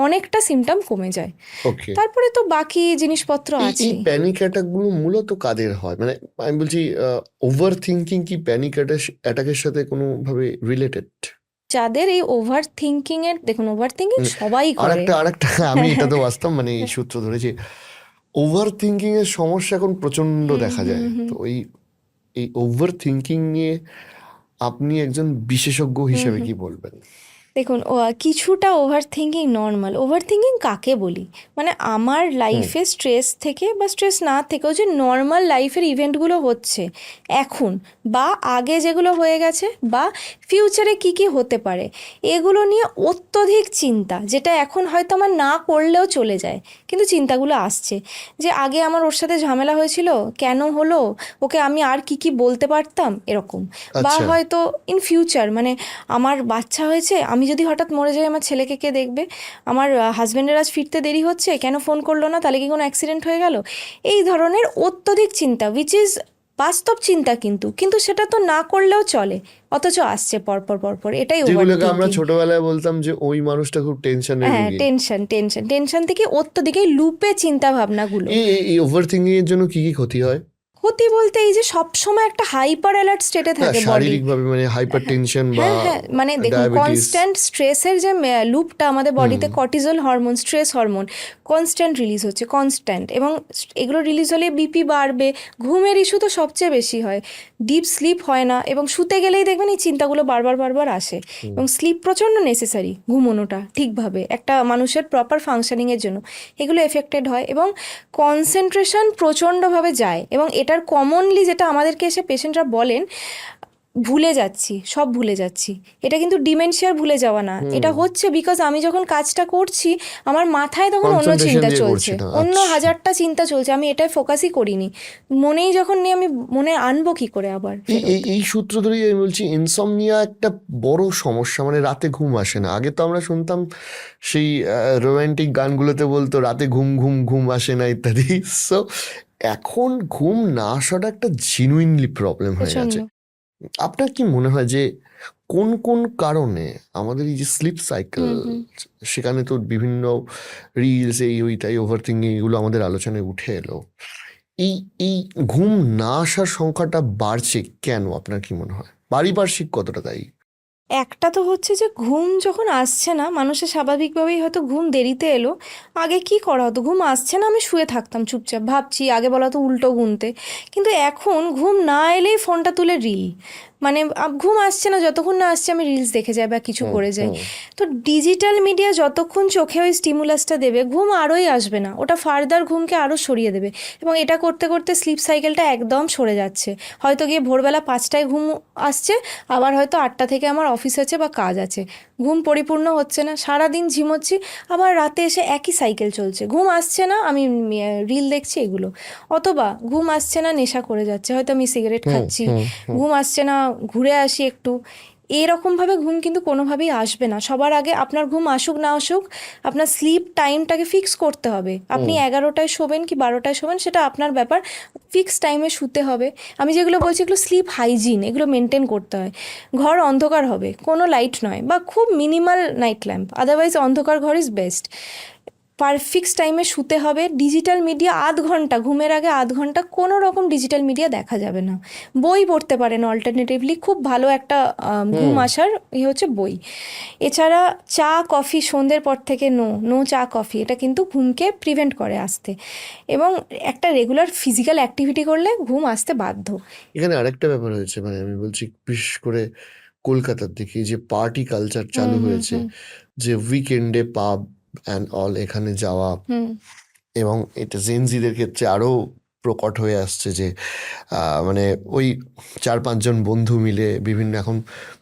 অনেকটা সিমটম কমে যায়। ওকে। তারপরে তো বাকি জিনিসপত্র এই আছে। প্যানিক অ্যাটাক গুলো মূলত কাদের হয়? মানে আমি বলছি ওভার থিঙ্কিং কি প্যানিক অ্যাটাকের সাথে কোনোভাবে রিলেটেড? যাদের এই ওভার থিঙ্কিং এর, দেখুন ওভার থিঙ্কিং সবাই করে। আরেকটা আমি এটাতে বাস্তব মানে এই সূত্র ধরেছি, ওভার থিঙ্কিং এর সমস্যা এখন প্রচন্ড দেখা যায়। তো এই ওভার থিঙ্কিং নিয়ে আপনি একজন বিশেষজ্ঞ হিসেবে কি বলবেন? দেখুন কিছুটা over thinking normal. Over thinking কাকে বলি, মানে আমার লাইফে স্ট্রেস থেকে বা স্ট্রেস না থেকেও যে নর্মাল লাইফের ইভেন্টগুলো হচ্ছে এখন বা আগে যেগুলো হয়ে গেছে বা ফিউচারে কি কি হতে পারে, এগুলো নিয়ে অত্যধিক চিন্তা, যেটা এখন হয়তো আমার না করলেও চলে যায়, কিন্তু চিন্তাগুলো আসছে যে আগে আমার ওর সাথে ঝামেলা হয়েছিল, কেন হলো, ওকে আমি আর কি কি বলতে পারতাম, এরকম। বা আচ্ছা। হয়তো ইন ফিউচার, মানে আমার বাচ্চা হয়েছে, আমি যদি হঠাৎ মরে যাই আমার ছেলেকে কে দেখবে, আমার হাজব্যান্ডের আজ ফিরতে দেরি হচ্ছে, কেন ফোন করলো না, তাহলে কি কোনো অ্যাক্সিডেন্ট হয়ে গেল, এই ধরনের অত্যধিক চিন্তা, উইচ ইজ বাস্তব চিন্তা, কিন্তু কিন্তু সেটা তো না করলেও চলে, অথচ আসছে পরপর পরপর, এটাই ওভার যেগুলোকে আমরা থিঙ্কিং। ছোটবেলায় বলতাম যে ওই মানুষটা খুব টেনশনের হ্যাঁ, রুগী। টেনশন টেনশন টেনশন থেকে অত্যধিক এই লুপে চিন্তা ভাবনাগুলো। এই ওভার থিঙ্কিং এর জন্য কি কি ক্ষতি হয়? ক্ষতি বলতে এই যে সবসময় একটা হাইপার অ্যালার্ট স্টেটে না, থাকে বডি। শারীরিকভাবে মানে হাইপার টেনশন বা হ্যাঁ হ্যাঁ, মানে দেখুন ডায়াবেটিস। কনস্ট্যান্ট স্ট্রেসের যে লুপটা আমাদের হুম। বডিতে, cortisol hormone, stress hormone constant release হচ্ছে, কনস্ট্যান্ট, এবং এগুলো রিলিজ হলে বিপি বাড়বে, ঘুমের ইস্যু তো সবচেয়ে বেশি হয়, ডিপ স্লিপ হয় না, এবং শুতে গেলেই দেখবেন এই চিন্তাগুলো বারবার বারবার আসে। এবং স্লিপ প্রচণ্ড নেসেসারি, ঘুমোনোটা ঠিকভাবে একটা মানুষের প্রপার ফাংশনিংয়ের জন্য, এগুলো এফেক্টেড হয়, এবং কনসেন্ট্রেশন প্রচণ্ডভাবে যায়, এবং এটার কমনলি যেটা আমাদেরকে এসে পেশেন্টরা বলেন, ভুলে যাচ্ছি, সব ভুলে যাচ্ছি। এটা কিন্তু ডিমেনশিয়ার ভুলে যাওয়া না, এটা হচ্ছে বিকজ আমি যখন কাজটা করছি আমার মাথায় তখন অন্য কনসেন্ট্রেশন চিন্তা দিয়ে চলছে, করছি না। অন্য আচ্ছা। হাজারটা চিন্তা চলছে, আমি এটাই ফোকাসই করিনি, মনেই যখন নিয়ে আমি মনে আনবো কি করে আবার এই ফেরত। এই এই সূত্র ধরেই আমি বলছি ইনসমনিয়া একটা বড় সমস্যা, মানে রাতে ঘুম আসে না। আগে তো আমরা শুনতাম সেই রোমান্টিক গানগুলোতে বলতো রাতে ঘুম ঘুম ঘুম আসে না ইত্যাদি। সো এখন ঘুম না আসাটা একটা জেনুইনলি প্রবলেম হয়ে প্রচণ্ড। গেছে। আপনার কি মনে হয় যে কোন কোন কারণে আমাদের এই যে স্লিপ সাইকেল, হুম হুম। সেখানে তো বিভিন্ন রিলস এই ওই তাই ওভার থিঙ্কিং এগুলো আমাদের আলোচনায় উঠে এলো, এই এই ঘুম না আসার সংখ্যাটা বাড়ছে কেন? আপনার কি মনে হয় পারিপার্শ্বিক কতটা দায়ী? একটা তো হচ্ছে যে ঘুম যখন আসছে না, মানুষের স্বাভাবিকভাবেই হয়তো ঘুম দেরিতে এলো, আগে কি করা হতো, ঘুম আসছে না আমি শুয়ে থাকতাম চুপচাপ, ভাবছি, আগে বলা তো উল্টো গুনতে, কিন্তু এখন ঘুম না এলেই ফোনটা তুলে রিল, মানে ঘুম আসছে না, যতক্ষণ না আসছে আমি রিলস দেখে যাই বা কিছু হুম করে যাই। হুম। তো ডিজিটাল মিডিয়া যতক্ষণ চোখে ওই স্টিমুলাসটা দেবে, ঘুম আরোই আসবে না, ওটা ফার্দার ঘুমকে আরও সরিয়ে দেবে, এবং এটা করতে করতে স্লিপ সাইকেলটা একদম সরে যাচ্ছে, হয়তো গিয়ে ভোরবেলা 5টায় ঘুম আসছে, আবার হয়তো 8টা থেকে আমার অফিস আছে বা কাজ আছে, ঘুম পরিপূর্ণ হচ্ছে না, সারাদিন ঝিমোচ্ছি, আবার রাতে এসে একই সাইকেল চলছে, ঘুম আসছে না আমি রিল দেখছি এগুলো, অথবা ঘুম আসছে না নেশা করে যাচ্ছে, হয়তো আমি সিগারেট হুম খাচ্ছি, হুম হুম। ঘুম আসছে না ঘুরে আসি একটু, এরকমভাবে ঘুম কিন্তু কোনোভাবেই আসবে না। সবার আগে আপনার ঘুম আসুক না আসুক, আপনার স্লিপ টাইমটাকে ফিক্স করতে হবে, আপনি 11টায় শোবেন কি 12টায় শোবেন সেটা আপনার ব্যাপার, ফিক্স টাইমে শুতে হবে। আমি যেগুলো বলছি এগুলো স্লিপ হাইজিন, এগুলো মেনটেন করতে হয়। ঘর অন্ধকার হবে, কোনো লাইট নয়, বা খুব মিনিমাল নাইট ল্যাম্প, আদারওয়াইজ অন্ধকার ঘর ইজ বেস্ট। ফিক্স টাইমে শুতে হবে। ডিজিটাল মিডিয়া আধ ঘন্টা, ঘুমের আগে আধ ঘন্টা কোনো রকম ডিজিটাল মিডিয়া দেখা যাবে না। বই পড়তে পারেন অল্টারনেটিভলি, খুব ভালো একটা ঘুম হুম। আসার হচ্ছে বই। এছাড়া চা কফি সন্ধ্যের পর থেকে নো নো চা কফি, এটা কিন্তু ঘুমকে প্রিভেন্ট করে আসতে, এবং একটা রেগুলার ফিজিক্যাল অ্যাক্টিভিটি করলে ঘুম আসতে বাধ্য। এখানে আরেকটা ব্যাপার হয়েছে, মানে আমি বলছি বিশেষ করে কলকাতার দিকে যে পার্টি কালচার হুম চালু হুম হয়েছে, হুম যে উইকেন্ডে পাব অ্যান্ড অল এখানে যাওয়া, হুম। এবং এটা জেনজিদের ক্ষেত্রে আরও প্রকট হয়ে আসছে যে মানে ওই 4-5 জন বন্ধু মিলে বিভিন্ন এখন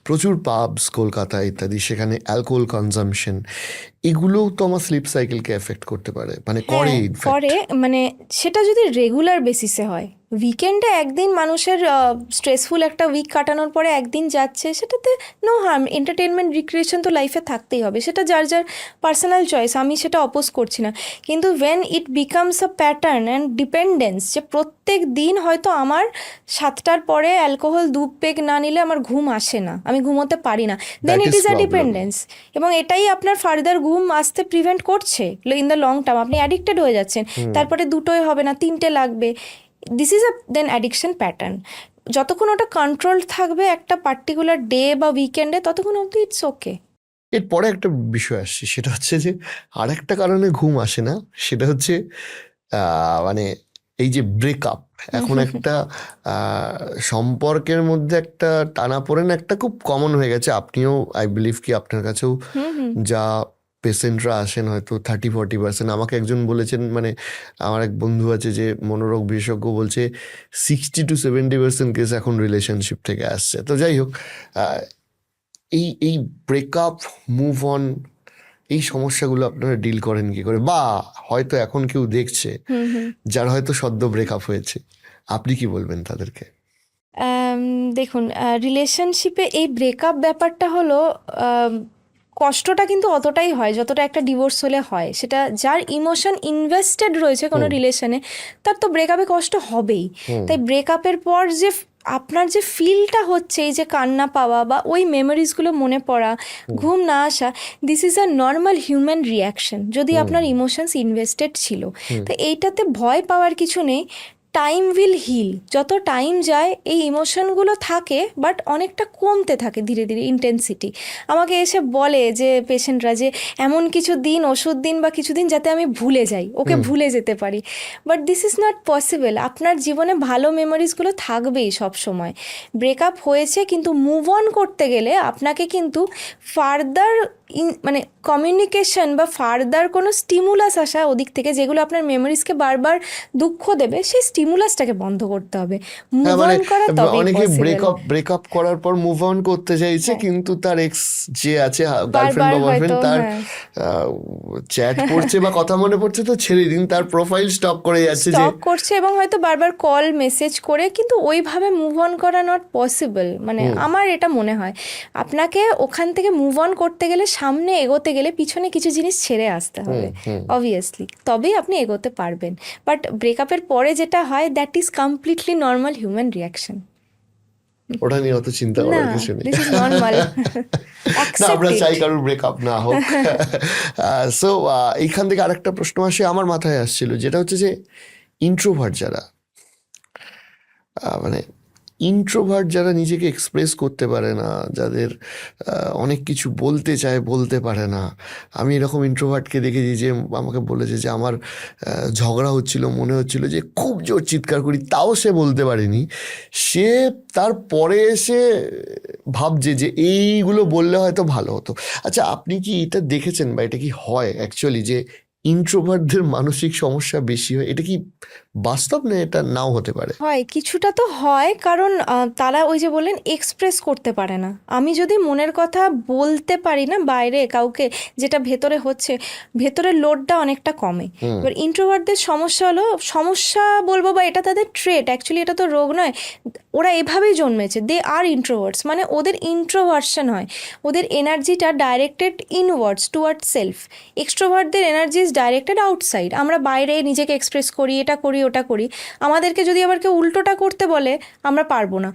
প্রচুর পাবস কলকাতা ইত্যাদি, সেখানে অ্যালকোহল কনজামশন, এগুলোও তো আমার স্লিপ সাইকেলকে এফেক্ট করতে পারে, মানে করে হ্যাঁ ইনফ্যাক্ট। করে, মানে সেটা যদি রেগুলার বেসিসে হয়, উইকেন্ডে একদিন মানুষের স্ট্রেসফুল একটা উইক কাটানোর পরে একদিন যাচ্ছে, সেটাতে নো হার্ম, এন্টারটেনমেন্ট রিক্রিয়েশন তো লাইফে থাকতেই হবে, সেটা যার যার পার্সোনাল চয়েস, আমি সেটা অপোজ করছি না, কিন্তু when it becomes a pattern and dependence, যে প্রত্যেক দিন হয়তো আমার 7টার পরে অ্যালকোহল 2 পেগ না নিলে আমার ঘুম আসে না, আমি ঘুমোতে পারি না, then that it is is a problem. Dependence, এবং এটাই আপনার ফার্দার ঘুম আসতে প্রিভেন্ট করছে ইন দ্য লং টার্ম, আপনি অ্যাডিক্টেড হয়ে যাচ্ছেন, তারপরে 2টোই হবে না 3টে লাগবে, this is a then addiction pattern. যতক্ষণ ওটা কন্ট্রোল থাকবে একটা পার্টিকুলার ডে বা উইকেন্ডে, ততক্ষণ অবধি ইটস ওকে। এরপরে একটা বিষয় আসছে, সেটা হচ্ছে যে আরেকটা কারণে ঘুম আসে না, সেটা হচ্ছে মানে এই যে ব্রেকআপ এখন একটা সম্পর্কের মধ্যে একটা টানাপোড়েন একটা খুব কমন হয়ে গেছে। আপনিও আই বিলিভ কি আপনার কাছেও হুম হুম যা পেশেন্টরা আসেন হয়তো 30-40%, আমাকে একজন বলেছেন, মানে আমার এক বন্ধু আছে যে মনোরোগ বিশেষজ্ঞ, বলছে 60-70% কেস এখন রিলেশনশিপ থেকে আসছে। তো যাই হোক, আহ, এই এই ব্রেকআপ, মুভ অন, এই সমস্যাগুলো আপনারা ডিল করেন কি করে? বা হয়তো এখন কেউ দেখছে হুম হুম যার হয়তো সদ্য ব্রেকআপ হয়েছে, আপনি কি বলবেন তাদেরকে? দেখুন, রিলেশনশিপে এই ব্রেকআপ ব্যাপারটা হলো, আম, কষ্টটা কিন্তু অতটাই হয় যতটা একটা ডিভোর্স হলে হয়। সেটা যার ইমোশন ইনভেস্টেড রয়েছে কোনো হুম রিলেশনে, তার তো ব্রেকআপে কষ্ট হবেই। হুম তাই ব্রেকআপের পর যে আপনার যে ফিলটা হচ্ছে, এই যে কান্না পাওয়া বা ওই মেমোরিজগুলো মনে পড়া, হুম ঘুম না আসা, this is a normal human reaction যদি হুম আপনার ইমোশনস ইনভেস্টেড ছিল। হুম তো এইটাতে ভয় পাওয়ার কিছু নেই। Time will heal. যত টাইম যায় এই ইমোশনগুলো থাকে, বাট অনেকটা কমতে থাকে ধীরে ধীরে ইন্টেন্সিটি। আমাকে এসে বলে যে পেশেন্টরা যে এমন কিছু দিন, ওষুধ দিন বা কিছু দিন যাতে আমি ভুলে যাই, ওকে হুম ভুলে যেতে পারি। But this is not possible. আপনার জীবনে ভালো মেমোরিজগুলো থাকবেই সব সময়। ব্রেকআপ হয়েছে কিন্তু মুভ অন করতে গেলে আপনাকে কিন্তু ফার্দার মানে কমিউনিকেশন বা ফার্দার কোনো স্টিমুলাস আসা ওদিক থেকে, যেগুলো আপনার মেমোরিজকে বারবার দুঃখ দেবে, সেই স্টিমুলাসটাকে বন্ধ করতে হবে। মুভ হ্যাঁ, মানে অন করা তবেই অনেকে পসিবল। ব্রেকআপ করার পর মুভ অন করতে চাইছে, হ্যাঁ, কিন্তু তার এক্স যে আছে, গার্লফ্রেন্ড বারবার বা বয়ফ্রেন্ড, হয়তো, তার হ্যাঁ, চ্যাট করছে বা কথা মনে পড়ছে তো ছেড়ে দিন, তার প্রোফাইল স্টক করে যাচ্ছে যে। স্টক করছে এবং হয়তো বারবার কল মেসেজ করে, কিন্তু ওইভাবে মুভ অন করা নট পসিবল। মানে হুম আমার এটা মনে হয় আপনাকে ওখান থেকে মুভ অন করতে গেলে, সামনে এগোতে গেলে পিছনে কিছু জিনিস ছেড়ে আসতে হুম হবে হুম অবভিয়াসলি, তবেই আপনি এগোতে পারবেন। বাট ব্রেকআপের পরে যেটা হয়, that is completely normal human reaction. ওটা নিয়ে অত চিন্তা না, করার কিছু নেই। This is normal. না, অ্যাকসেপ্ট আমরা ইট। চাই কারোর ব্রেকআপ না হোক। সো এইখান থেকে আরেকটা প্রশ্ন আমার মাথায় আসছিল, যেটা হচ্ছে যে ইন্ট্রোভার্ট যারা, মানে ইন্ট্রোভার্ট যারা নিজেকে এক্সপ্রেস করতে পারে না, যাদের অনেক কিছু বলতে চায় বলতে পারে না। আমি এরকম ইন্ট্রোভার্টকে দেখেছি যে আমাকে বলেছে যে আমার ঝগড়া হচ্ছিল, মনে হচ্ছিল যে খুব জোর চিৎকার করি, তাও সে বলতে পারেনি। সে তারপরে এসে ভাবছে যে এইগুলো বললে হয়তো ভালো হতো। আচ্ছা, আপনি কি এটা দেখেছেন বা এটা কি হয় অ্যাকচুয়ালি যে ইন্ট্রোভার্টদের মানসিক সমস্যা বেশি হয়? এটা কি বাস্তব, না এটা নাও হতে পারে? হয়, কিছুটা তো হয়, কারণ তারা ওই যে বললেন এক্সপ্রেস করতে পারে না। আমি যদি মনের কথা বলতে পারি না বাইরে কাউকে, যেটা ভেতরে হচ্ছে, ভেতরের লোডটা অনেকটা কমে। হুম এবার ইন্ট্রোভার্টদের সমস্যা হলো, সমস্যা বলবো বা এটা তাদের ট্রেট, অ্যাকচুয়ালি এটা তো রোগ নয়। ওরা এভাবেই জন্মেছে, দে আর ইন্ট্রোভার্টস, মানে ওদের ইন্ট্রোভার্সন হয়, ওদের এনার্জিটা ডাইরেক্টেড ইনওয়ার্ডস টুয়ার্ডস সেলফ। এক্সট্রোভার্টদের এনার্জি ইজ ডাইরেক্টেড আউটসাইড। আমরা বাইরে নিজেকে এক্সপ্রেস করি, এটা করি ওটা করি। আমাদেরকে যদি আবার কেউ উল্টোটা করতে বলে, আমরা পারবো না।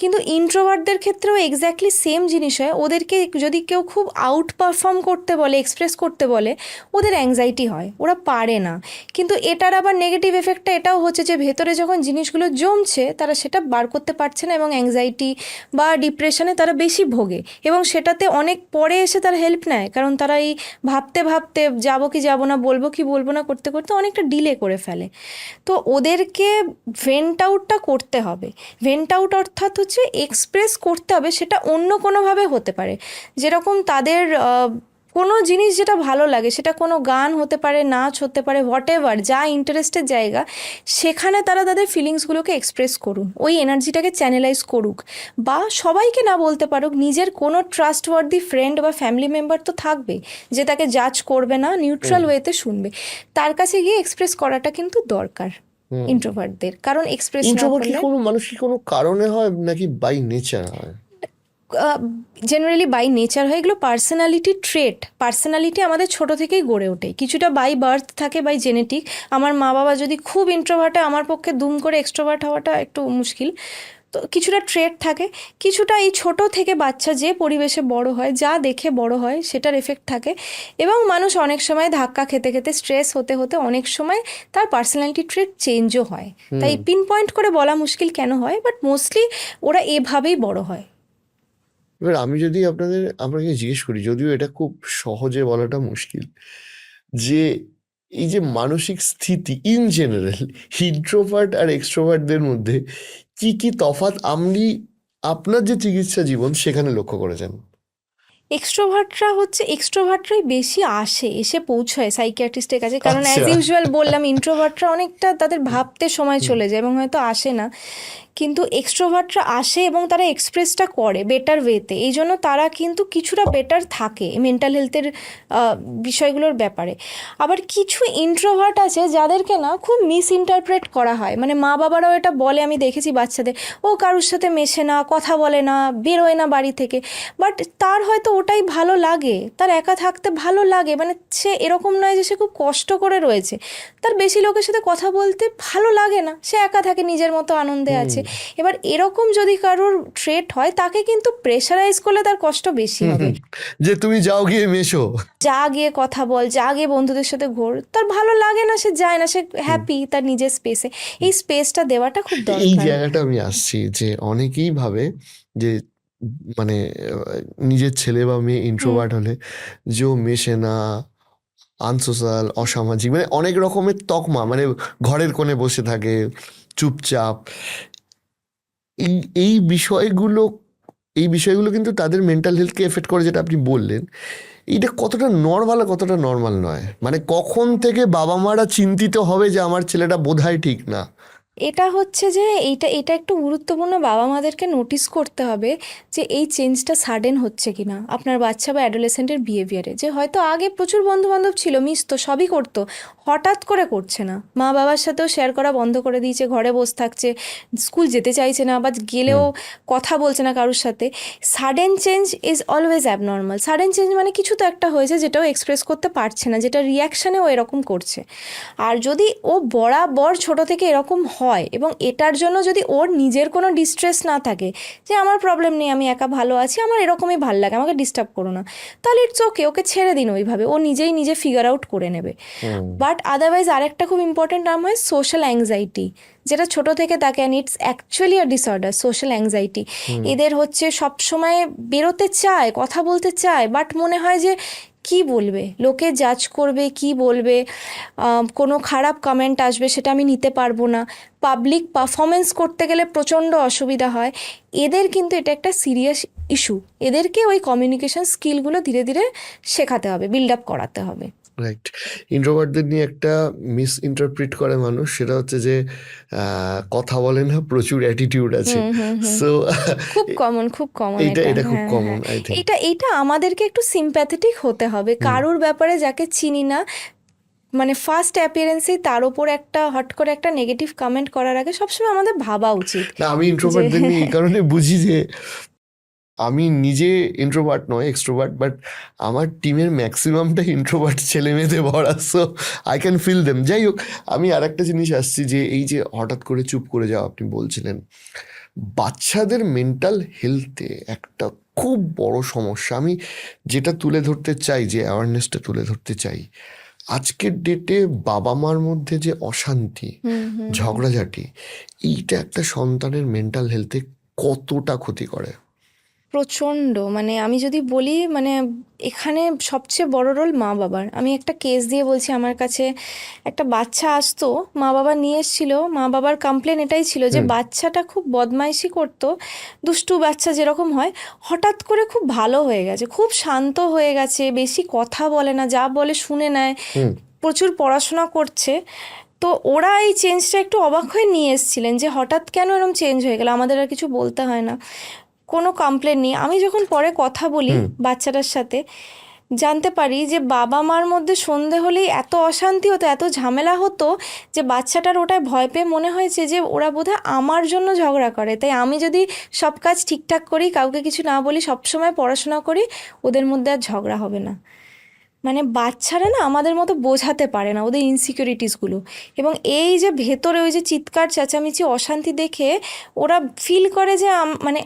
কিন্তু ইন্ট্রোভার্টদের ক্ষেত্রেও এক্স্যাক্টলি সেম জিনিস হয়। ওদেরকে যদি কেউ খুব আউট পারফর্ম করতে বলে, এক্সপ্রেস করতে বলে, ওদের অ্যাংজাইটি হয়, ওরা পারে না। কিন্তু এটার আবার নেগেটিভ এফেক্টটা এটাও হচ্ছে যে ভেতরে যখন জিনিসগুলো জমছে, তারা সেটা বার করতে পারছে না এবং অ্যাংজাইটি বা ডিপ্রেশনে তারা বেশি ভোগে, এবং সেটাতে অনেক পরে এসে তারা হেল্প নেয়, কারণ তারা এই ভাবতে ভাবতে যাবো কি যাবো না, বলবো কি বলবো না করতে করতে অনেকটা ডিলে করে ফেলে। তো ওদেরকে ভেন্ট আউটটা করতে হবে। ভেন্ট আউট অর্থাৎ হচ্ছে এক্সপ্রেস করতে হবে, সেটা অন্য কোনোভাবে হতে পারে। যেরকম তাদের কোনো জিনিস যেটা ভালো লাগে, সেটা কোনো গান হতে পারে, নাচ হতে পারে, হোয়াট এভার, যা ইন্টারেস্টের জায়গা, সেখানে তারা তাদের ফিলিংসগুলোকে এক্সপ্রেস করুন, ওই এনার্জিটাকে চ্যানেলাইজ করুক। বা সবাইকে না বলতে পারুক, নিজের কোনো ট্রাস্টওয়ার্দি ফ্রেন্ড বা ফ্যামিলি মেম্বার তো থাকবে যে তাকে জাজ করবে না, নিউট্রাল ওয়েতে শুনবে। তার কাছে গিয়ে এক্সপ্রেস করাটা কিন্তু দরকার ইন্ট্রোভার্টদের, কারণ এক্সপ্রেস না ইন্ট্রোভার্ট কি করলে, কোনো মানুষের কোনো কারণে হয় নাকি বাই নেচার হয়? জেনারেলি বাই নেচার হয়। এগুলো পার্সোনালিটি ট্রেট। পার্সোনালিটি আমাদের ছোট থেকেই গড়ে ওঠে, কিছুটা বাই বার্থ থাকে, বাই জেনেটিক। আমার মা বাবা যদি খুব ইন্ট্রোভার্ট হয়, আমার পক্ষে দুম করে এক্সট্রোভার্ট হওয়াটা একটু মুশকিল। তো কিছুটা ট্রেট থাকে, কিছুটা এই ছোট থেকে বাচ্চা যে পরিবেশে বড় হয়, যা দেখে বড় হয়, সেটার এফেক্ট থাকে। এবং মানুষ অনেক সময় ধাক্কা খেতে খেতে, স্ট্রেস হতে হতে অনেক সময় তার পার্সোনালিটি ট্রেট চেঞ্জও হয়। তাই পিন পয়েন্ট করে বলা মুশকিল কেন হয়, বাট মোস্টলি ওরা এভাবেই বড় হয়। এবার আমি যদি আপনাকে জিজ্ঞেস করি, যদিও এটা খুব সহজে বলাটা মুশকিল, যে এই যে মানসিক স্থিতি ইন জেনারেল ইন্ট্রোভার্ট আর এক্সট্রোভার্টদের মধ্যে কি কি তফাৎ আপনি আপনার যে চিকিৎসা জীবন সেখানে লক্ষ্য করেছেন? এক্সট্রোভার্টরাই বেশি এসে পৌঁছায় সাইকিয়াট্রিস্টের কাছে, কারণ আচ্ছা। অ্যাজ ইউজুয়াল বললাম ইন্ট্রোভার্টরা অনেকটা তাদের ভাবতে সময় চলে যায় এবং হয়তো আসে না, কিন্তু এক্সট্রোভার্টরা আসে এবং তারা এক্সপ্রেসটা করে বেটার ওয়েতে, এই জন্য তারা কিন্তু কিছুটা বেটার থাকে মেন্টাল হেলথের বিষয়গুলোর ব্যাপারে। আবার কিছু ইন্ট্রোভার্ট আছে যাদেরকে না খুব মিস ইন্টারপ্রেট করা হয়, মানে মা বাবারাও এটা বলে, আমি দেখেছি বাচ্চাদের, ও কারোর সাথে মেশে না, কথা বলে না, বেরোয় না বাড়ি থেকে, বাট তার হয়তো ওটাই ভালো লাগে, তার একা থাকতে ভালো লাগে, মানে সে এরকম নয় যে সে খুব কষ্ট করে রয়েছে, তার বেশি লোকের সাথে কথা বলতে ভালো লাগে না, সে একা থাকে, নিজের মতো আনন্দে আছে। এবার এরকম যদি কারোর ট্রেট হয় তাকে কিন্তু প্রেশারাইজ করলে তার কষ্ট বেশি হবে। যে তুমি যাও গিয়ে মেশো, যা গিয়ে কথা বল, যা গিয়ে বন্ধুদের সাথে ঘোর, তার ভালো লাগে না, সে যায় না, সে হ্যাপি তার নিজের স্পেসে। এই স্পেসটা দেওয়াটা খুব এই দরকার। জায়গাটা আমি আসছি যে অনেকেই ভাবে যে মানে নিজের ছেলে বা মেয়ে ইন্ট্রোভার্ট হলে যে ও মেশে না, আনসোশ্যাল, অসামাজিক, মানে অনেক রকমের তকমা, মানে ঘরের কোণে বসে থাকে চুপচাপ। এই এই বিষয়গুলো এই বিষয়গুলো কিন্তু তাদের মেন্টাল হেলথকে এফেক্ট করে, যেটা আপনি বললেন। এইটা কতটা নর্মাল আর কতটা নর্মাল নয়, মানে কখন থেকে বাবা মারা চিন্তিত হবে যে আমার ছেলেটা বোধহয় ঠিক না? এটা হচ্ছে যে এটা এটা একটু গুরুত্বপূর্ণ, বাবা মাদেরকে নোটিস করতে হবে যে এই চেঞ্জটা সাডেন হচ্ছে কিনা আপনার বাচ্চা বা অ্যাডোলেসেন্টের বিহেভিয়ারে, যে হয়তো আগে প্রচুর বন্ধু বান্ধব ছিল, মিশতো, সবই করতো, হঠাৎ করে করছে না, মা বাবার সাথেও শেয়ার করা বন্ধ করে দিয়েছে, ঘরে বসে থাকছে, স্কুল যেতে চাইছে না, বা গেলেও কথা বলছে না কারোর সাথে। Sudden change is always abnormal. Sudden change মানে কিছু তো একটা হয়েছে যেটাও এক্সপ্রেস করতে পারছে না, যেটা রিয়াকশানে ও এরকম করছে। আর যদি ও বরাবর ছোট থেকে এরকম হয় এবং এটার জন্য যদি ওর নিজের কোনো ডিস্ট্রেস না থাকে, যে আমার প্রবলেম নেই, আমি একা ভালো আছি, আমার এরকমই ভাল লাগে, আমাকে ডিস্টার্ব করো না, তাহলে ইটস ওকে, ওকে ছেড়ে দিন ওইভাবে, ও নিজে ফিগার আউট করে নেবে। বাট আদারওয়াইজ আরেকটা খুব ইম্পর্টেন্ট নাম হয় সোশ্যাল অ্যাংজাইটি, যেটা ছোট থেকে থাকে, and it's actually a disorder, social anxiety. এদের হচ্ছে সবসময় বেরোতে চায়, কথা বলতে চায়, বাট মনে হয় যে কি বলবে, লোকে জাজ করবে, কি বলবে, কোনো খারাপ কমেন্ট আসবে, সেটা আমি নিতে পারবো না, পাবলিক পারফরমেন্স করতে গেলে প্রচণ্ড অসুবিধা হয়। এদের কিন্তু এটা একটা সিরিয়াস ইস্যু, এদেরকে ওই কমিউনিকেশন স্কিলগুলো ধীরে ধীরে শেখাতে হবে, বিল্ড আপ করাতে হবে। রাইট। ইন্ট্রোভার্টদের নিয়ে একটা মিস ইন্টারপ্রিট করে মানুষ, সেটা হচ্ছে যে কথা বলে না, প্রচুর অ্যাটিটিউড আছে। সো খুব কমন এটা এটা, এটা খুব হ্যাঁ কমন, হ্যাঁ। I think. এইটা আমাদেরকে একটু সিম্প্যাথেটিক হতে হবে, কারোর ব্যাপারে যাকে চিনি না, মানে ফার্স্ট অ্যাপিয়ারেন্সেই তার ওপর একটা হট করে একটা নেগেটিভ কমেন্ট করার আগে সবসময় আমাদের ভাবা উচিত। না, আমি ইন্ট্রোভার্টদের নিয়ে এই কারণে বুঝি যে আমি নিজে ইন্ট্রোভার্ট নয়, এক্সট্রোভার্ট, বাট আমার টিমের ম্যাক্সিমামটা ইন্ট্রোভার্ট ছেলে মেয়েতে ভরা, so I can feel them. যাই হোক, আমি আর একটা জিনিস আসছি, যে এই যে হঠাৎ করে চুপ করে যাওয়া আপনি বলছিলেন, বাচ্চাদের মেন্টাল হেলথে একটা খুব বড় সমস্যা আমি যেটা তুলে ধরতে চাই, যে অ্যাওয়ারনেসটা তুলে ধরতে চাই, আজকের ডেটে বাবা মার মধ্যে যে অশান্তি, ঝগড়াঝাটি, এইটা একটা সন্তানের মেন্টাল হেলথে কতটা ক্ষতি করে? প্রচণ্ড, মানে আমি যদি বলি, মানে এখানে সবচেয়ে বড় রোল মা বাবার। আমি একটা কেস দিয়ে বলছি, আমার কাছে একটা বাচ্চা আসতো, মা বাবা নিয়ে এসেছিল, মা বাবার কমপ্লেন এটাই ছিল যে বাচ্চাটা খুব বদমাইশি করতো, দুষ্টু বাচ্চা যেরকম হয়, হঠাৎ করে খুব ভালো হয়ে গেছে, খুব শান্ত হয়ে গেছে, বেশি কথা বলে না, যা বলে শুনে নেয়, প্রচুর পড়াশোনা করছে। তো ওরা এই চেঞ্জটা একটু অবাক হয়ে নিয়ে এসেছিলেন যে হঠাৎ কেন এরকম চেঞ্জ হয়ে গেল, আমাদের আর কিছু বলতে হয় না, কোনো কমপ্লেন নেই। আমি যখন পরে কথা বলি বাচ্চাটার সাথে, জানতে পারি যে বাবা মার মধ্যে সন্ধে হলেই এত অশান্তি হতো, এত ঝামেলা হতো, যে বাচ্চাটার ওটায় ভয় পেয়ে মনে হয়েছে যে ওরা বোধহয় আমার জন্য ঝগড়া করে, তাই আমি যদি সব কাজ ঠিকঠাক করি, কাউকে কিছু না বলি, সবসময় পড়াশোনা করি, ওদের মধ্যে আর ঝগড়া হবে না। মানে বাচ্চারা না আমাদের মতো বোঝাতে পারে না ওদের ইনসিকিউরিটিসগুলো, এবং এই যে ভেতরে ওই যে চিৎকার চেঁচামেচি অশান্তি দেখে ওরা ফিল করে যে মানে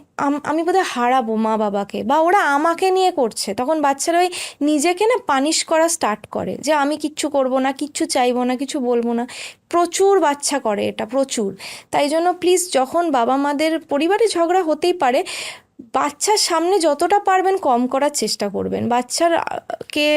আমি বোধহয় হারাবো মা বাবাকে, বা ওরা আমাকে নিয়ে করছে, তখন বাচ্চারা ওই নিজেকে না পানিশ করা স্টার্ট করে, যে আমি কিচ্ছু করব না, কিচ্ছু চাইবো না, কিছু বলবো না। প্রচুর বাচ্চা করে এটা, প্রচুর। তাই জন্য প্লিজ, যখন বাবা মাদের পরিবারে ঝগড়া হতেই পারে, বাচ্চার সামনে যতটা পারবেন কম করার চেষ্টা করবেন। কে